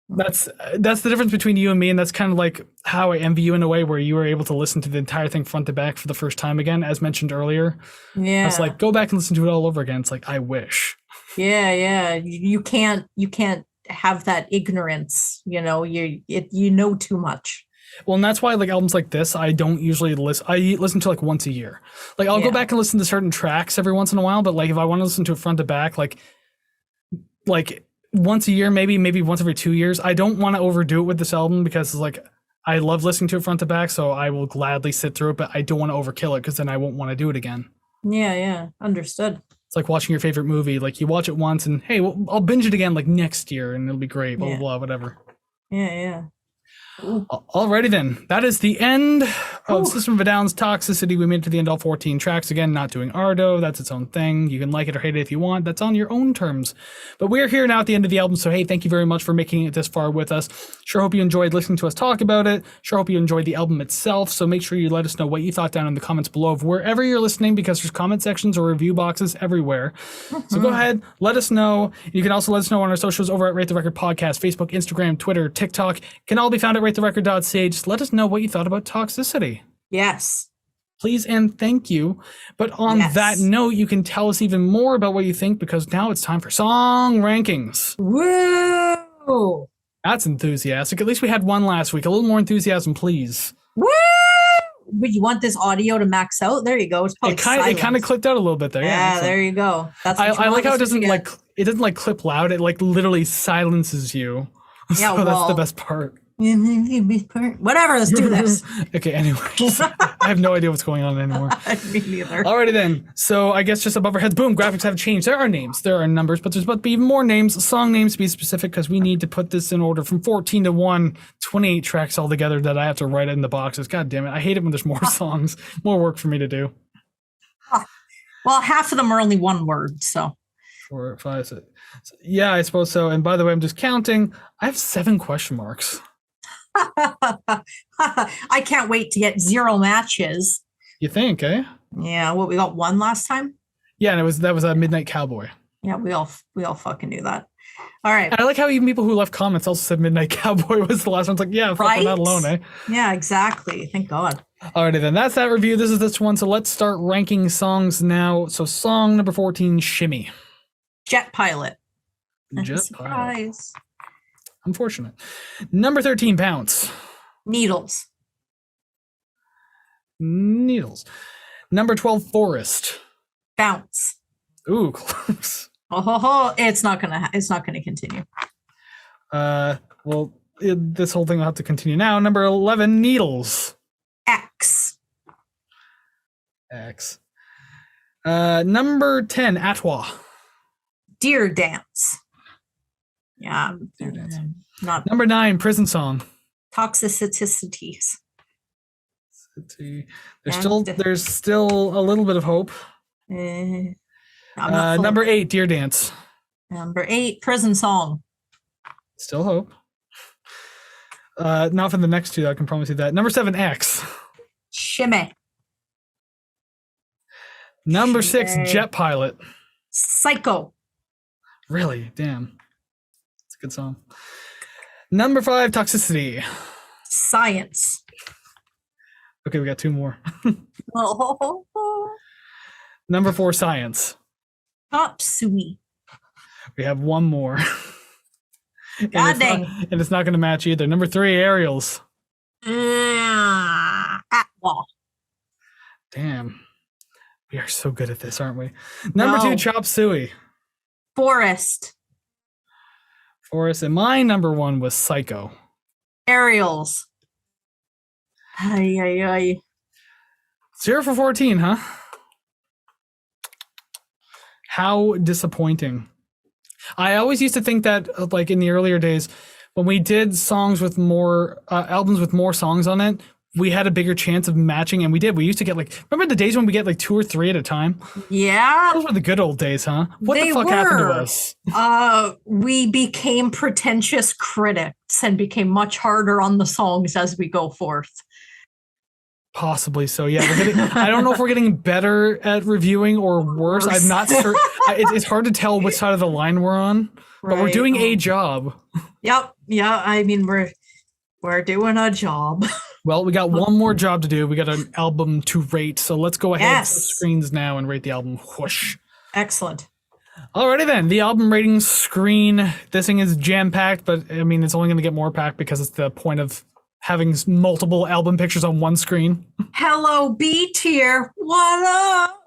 that's the difference between you and me, and that's kind of like how I envy you in a way, where you were able to listen to the entire thing front to back for the first time again, as mentioned earlier. Yeah. It's like, go back and listen to it all over again. It's like, I wish. Yeah. You can't have that ignorance. You know, you know too much. Well, and that's why like albums like this, I don't usually listen. I listen to like once a year. Like I'll go back and listen to certain tracks every once in a while, but like if I want to listen to it front to back, like once a year, maybe once every 2 years. I don't want to overdo it with this album because like I love listening to it front to back, so I will gladly sit through it, but I don't want to overkill it because then I won't want to do it again. Yeah, understood. It's like watching your favorite movie. Like you watch it once and hey, well, I'll binge it again like next year and it'll be great, blah, blah, blah, whatever. Yeah. Ooh. Alrighty then, that is the end of System of a Down's Toxicity. We made it to the end, all 14 tracks. Again, not doing Ardo, that's its own thing. You can like it or hate it if you want, that's on your own terms. But we're here now at the end of the album, so hey, thank you very much for making it this far with us. Sure hope you enjoyed listening to us talk about it. Sure hope you enjoyed the album itself, so make sure you let us know what you thought down in the comments below of wherever you're listening, because there's comment sections or review boxes everywhere. So go ahead, let us know. You can also let us know on our socials over at Rate the Record Podcast, Facebook, Instagram, Twitter, TikTok. Can all be found at ratetherecord.ca. Just let us know what you thought about Toxicity. Yes. Please and thank you. But on that note, you can tell us even more about what you think, because now it's time for song rankings. Woo! That's enthusiastic. At least we had one last week. A little more enthusiasm, please. Woo! But you want this audio to max out? There you go. It's probably it kind of clipped out a little bit there. Yeah, there you go. That's I like how it doesn't clip loud. It like literally silences you. Yeah, so that's the best part. Whatever, let's do this. Okay, anyways. I have no idea what's going on anymore. Me neither. Alrighty then. So I guess just above our heads, boom, graphics have changed. There are names, there are numbers, but there's about to be even more names, song names to be specific, because we need to put this in order from 14 to 1, 28 tracks altogether that I have to write in the boxes. God damn it. I hate it when there's more songs, more work for me to do. Well, half of them are only one word, so. 4, 5, 6. Yeah, I suppose so. And by the way, I'm just counting. I have 7 question marks. I can't wait to get 0 matches. You think, eh? Yeah, we got 1 last time? Yeah, and that was a Midnight Cowboy. Yeah, we all fucking knew that. All right. And I like how even people who left comments also said Midnight Cowboy was the last one. It's like, yeah, fuck, we're not alone, eh? Yeah, exactly. Thank God. Alrighty then, that's that review. This is this one, so let's start ranking songs now. So song number 14, Shimmy. Jet Pilot. Jet Surprise. Pilot. Unfortunate. Number 13, Bounce. Needles. Needles. Number 12, Forest. Bounce. Ooh, close. Oh, it's not gonna continue. Well, this whole thing will have to continue now. Number 11, Needles. X. Number 10, Atwa. Deer Dance. Yeah. Deer Dance. Not Number 9, Prison Song. Toxicities. There's still a little bit of hope. Number 8, Deer Dance. Number 8, Prison Song. Still hope. Not for the next two, I can promise you that. Number 7, X. Shimmy. Number 6, Shimmy. Jet Pilot. Psycho. Really? Damn. It's a good song. Number 5, Toxicity. Science. Okay, we got 2 more. Oh. Number 4, Science. Toxicity. We have 1 more. God dang. And it's not going to match either. Number 3, Aerials. Atwall. Damn. We are so good at this, aren't we? Number 2, Chop Suey. Forest. And my number 1 was Psycho. Aerials. Ay, ay, ay. 0 for 14, huh? How disappointing. I always used to think that, like in the earlier days, when we did songs with more albums with more songs on it, we had a bigger chance of matching, and we did. We used to get remember the days when we get 2 or 3 at a time? Yeah. Those were the good old days, huh? What They the fuck happened to us? We became pretentious critics and became much harder on the songs as we go forth. Possibly so. Yeah, I don't know if we're getting better at reviewing or worse. I'm not certain. It's hard to tell which side of the line we're on, but we're doing a job. Yep. Yeah. I mean, we're doing a job. Well, we got 1 more job to do. We got an album to rate. So let's go ahead to the screens now and rate the album. Whoosh. Excellent. Alrighty then. The album rating screen. This thing is jam-packed, but I mean, it's only going to get more packed because it's the point of having multiple album pictures on one screen. Hello, B tier. What up?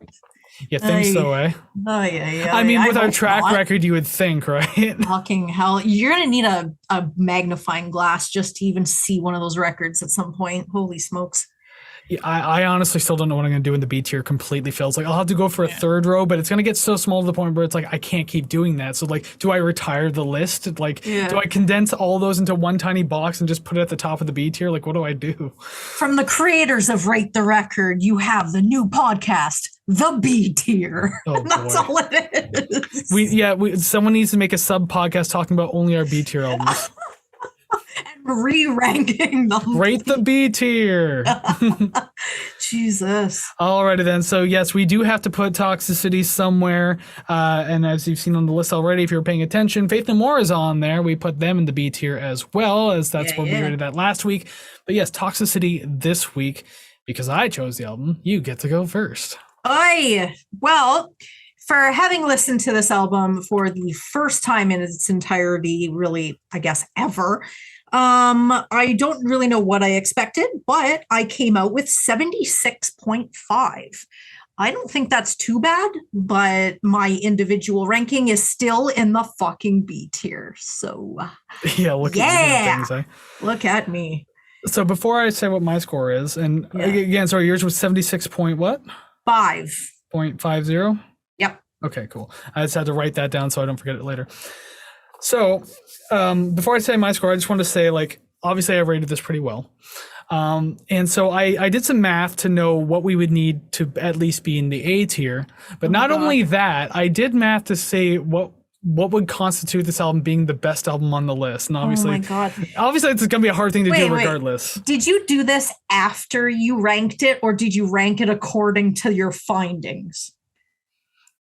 You think so, eh? I mean, with our track record, you would think, right? Fucking hell. You're going to need a magnifying glass just to even see one of those records at some point. Holy smokes. Yeah, I honestly still don't know what I'm going to do when the B tier completely fails. I'll have to go for a 3rd row, but it's going to get so small to the point where it's I can't keep doing that. So do I retire the list? Do I condense all those into one tiny box and just put it at the top of the B tier? What do I do? From the creators of Rate the Record, you have the new podcast, The B Tier. Oh, that's all it is. Someone needs to make a sub podcast talking about only our B tier albums. And re-ranking them. Rate the B tier. Jesus. Alrighty then. So yes, we do have to put Toxicity somewhere. And as you've seen on the list already, if you're paying attention, Faith No More is on there. We put them in the B tier as well, as that's where we rated that last week. But yes, Toxicity this week, because I chose the album, you get to go first. Well, for having listened to this album for the first time in its entirety, really, I guess, ever, I don't really know what I expected, but I came out with 76.5. I don't think that's too bad, but my individual ranking is still in the fucking B tier. So, look at things, eh? Look at me. So before I say what my score is, and again, sorry, yours was 76 point what? 5.50. Yep. Okay, cool. I just had to write that down so I don't forget it later. So before I say my score, I just want to say, obviously I rated this pretty well. And so I did some math to know what we would need to at least be in the A tier. But not only that, I did math to say what would constitute this album being the best album on the list. And obviously, obviously it's going to be a hard thing to do regardless. Did you do this after you ranked it, or did you rank it according to your findings?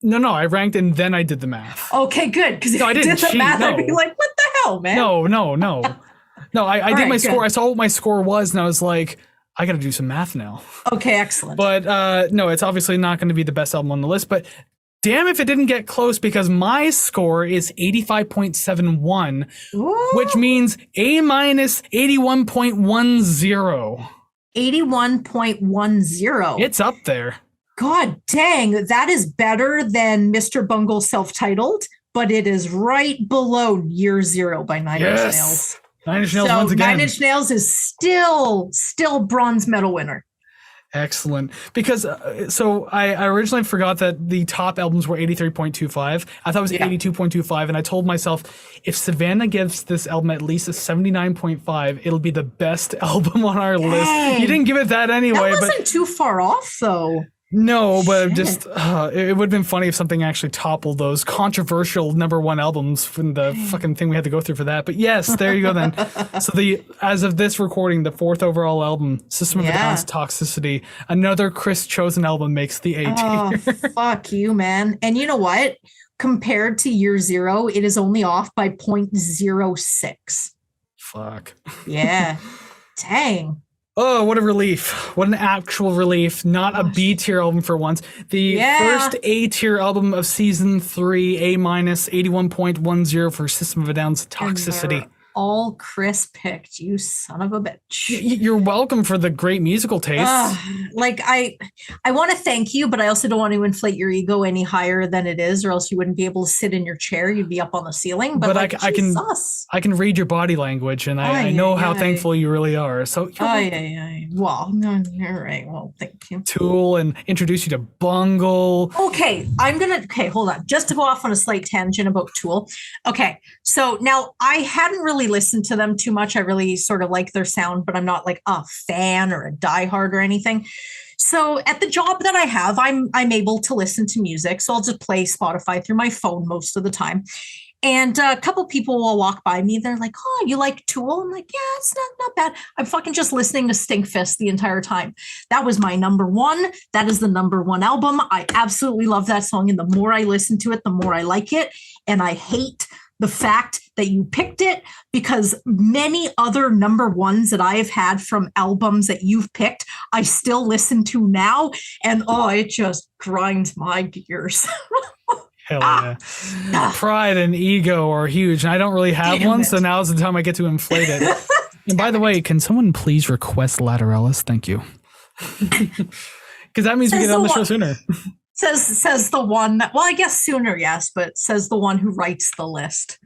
No, I ranked and then I did the math. Okay, good. Because if I didn't did the math, I'd be like, what the hell, man? No. No, I did my score. I saw what my score was, and I was like, I got to do some math now. Okay, excellent. But no, it's obviously not going to be the best album on the list. But damn if it didn't get close, because my score is 85.71, which means A minus 81.10. 81.10. It's up there. God dang, that is better than Mr. Bungle's self-titled, but it is right below Year Zero by Nine Inch Nails. Nine Inch Nails once again. Nine Inch Nails is still bronze medal winner. Excellent. Because so I originally forgot that the top albums were 83.25. I thought it was 82.25, and I told myself, if Savannah gives this album at least a 79.5, it'll be the best album on our list. You didn't give it that anyway. That wasn't too far off, though. No, but Shit. just it would have been funny if something actually toppled those controversial #1 albums from the fucking thing we had to go through for that. But yes, there you go then. So as of this recording, the 4th overall album, System of a Down's Toxicity, another Kris chosen album, makes the A tier. Oh, fuck you, man. And you know what? Compared to year 0, it is only off by 0.06. Fuck. Yeah. Dang. Oh, what a relief. What an actual relief. Not a B tier album for once. The first A tier album of season 3, A-, 81.10 for System of a Down's Toxicity. All Kris picked, you son of a bitch. You're welcome for the great musical taste. Like I want to thank you, but I also don't want to inflate your ego any higher than it is, or else you wouldn't be able to sit in your chair. You'd be up on the ceiling. But like, I can read your body language, and I know how thankful you really are. So well, no, you're right. Well, thank you. Tool and introduce you to Bungle. Okay, hold on. Just to go off on a slight tangent about Tool. Okay, so now I hadn't really listened to them too much. I really sort of like their sound, but I'm not like a fan or a diehard or anything. So at the job that I have, I'm able to listen to music. So I'll just play Spotify through my phone most of the time. And a couple people will walk by me. They're like, "Oh, you like Tool?" I'm like, "Yeah, it's not bad." I'm fucking just listening to Stinkfist the entire time. That was my #1. That is the #1 album. I absolutely love that song. And the more I listen to it, the more I like it. And I hate the fact that you picked it, because many other #1s that I have had from albums that you've picked, I still listen to now. And it just grinds my gears. Hell yeah. Pride and ego are huge, and I don't really have one, so now's the time I get to inflate it. And by the way, can someone please request Lateralis? Thank you. Because that means we get on the show sooner. Says the one that, well, I guess sooner, yes, but says the one who writes the list.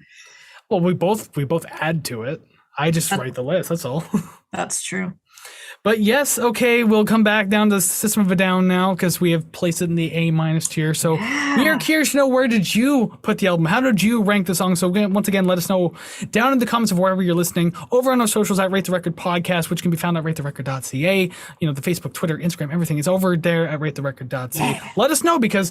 Well, we both add to it. I just write the list, that's all. That's true. But yes, okay, we'll come back down to System of a Down now, because we have placed it in the A- tier. So we are curious to know, where did you put the album? How did you rank the song? So once again, let us know down in the comments of wherever you're listening, over on our socials at Rate the Record Podcast, which can be found at ratetherecord.ca. You know, the Facebook, Twitter, Instagram, everything is over there at ratetherecord.ca. Let us know, because,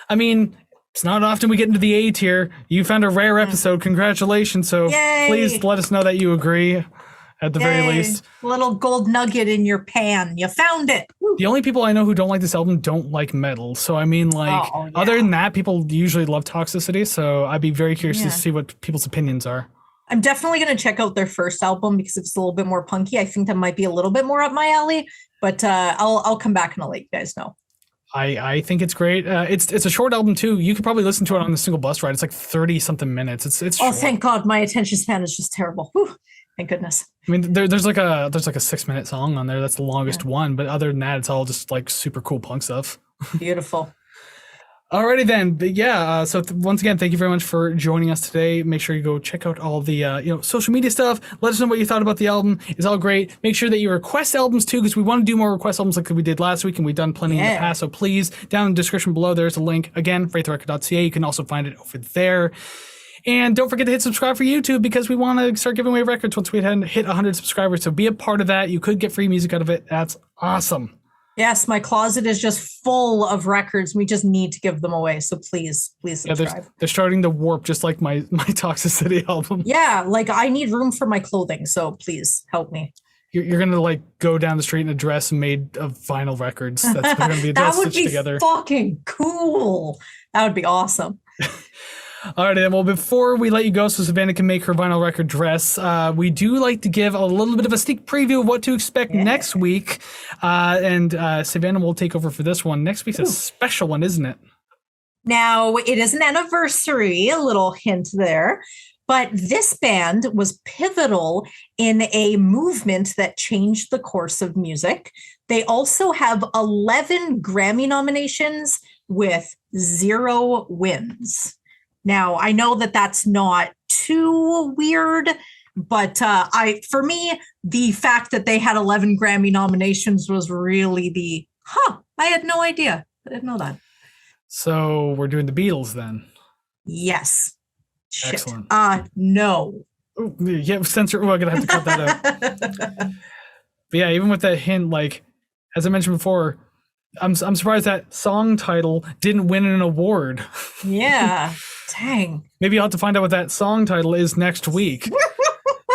I mean, it's not often we get into the A tier. You found a rare episode. Congratulations. So please let us know that you agree. At the very least. Little gold nugget in your pan. You found it. Woo. The only people I know who don't like this album don't like metal. So, I mean, like, other than that, people usually love Toxicity. So I'd be very curious to see what people's opinions are. I'm definitely going to check out their first album, because it's a little bit more punky. I think that might be a little bit more up my alley. But I'll come back and I'll let you guys know. I think it's great. It's a short album too. You could probably listen to it on the single bus ride. It's like 30 something minutes. It's short. Thank God, my attention span is just terrible. Whew. Thank goodness. I mean, there's like a 6-minute song on there. That's the longest one. But other than that, it's all just like super cool punk stuff. Beautiful. Alrighty then, but yeah. So once again, thank you very much for joining us today. Make sure you go check out all the social media stuff. Let us know what you thought about the album. It's all great. Make sure that you request albums too, because we want to do more request albums like we did last week, and we've done plenty in the past. So please, down in the description below, there's a link. Again, ratetherecord.ca. You can also find it over there. And don't forget to hit subscribe for YouTube, because we want to start giving away records once we hit 100 subscribers. So be a part of that. You could get free music out of it. That's awesome. Yes, my closet is just full of records. We just need to give them away. So please subscribe. Yeah, they're starting to warp, just like my Toxicity album. Yeah, like I need room for my clothing. So please help me. You're going to like go down the street in a dress made of vinyl records. That's going to be that would be together. Fucking cool. That would be awesome. All right, then. Well, before we let you go so Savannah can make her vinyl record dress, we do like to give a little bit of a sneak preview of what to expect next week. And Savannah will take over for this one. Next week's a special one, isn't it? Now, it is an anniversary, a little hint there. But this band was pivotal in a movement that changed the course of music. They also have 11 Grammy nominations with 0 wins. Now, I know that that's not too weird, but for me, the fact that they had 11 Grammy nominations was really I had no idea. I didn't know that. So we're doing the Beatles then? Yes. Shit. Excellent. No. Ooh, yeah, censor. We're going to have to cut that out. But yeah, even with that hint, like, as I mentioned before, I'm surprised that song title didn't win an award. Yeah. Dang. Maybe I'll have to find out what that song title is next week.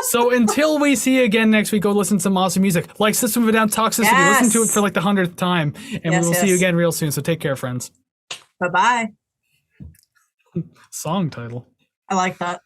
So until we see you again next week, go listen to some awesome music. Like System of a Down, Toxicity. Yes. Listen to it for like the 100th time. And we will see you again real soon. So take care, friends. Bye-bye. Song title. I like that.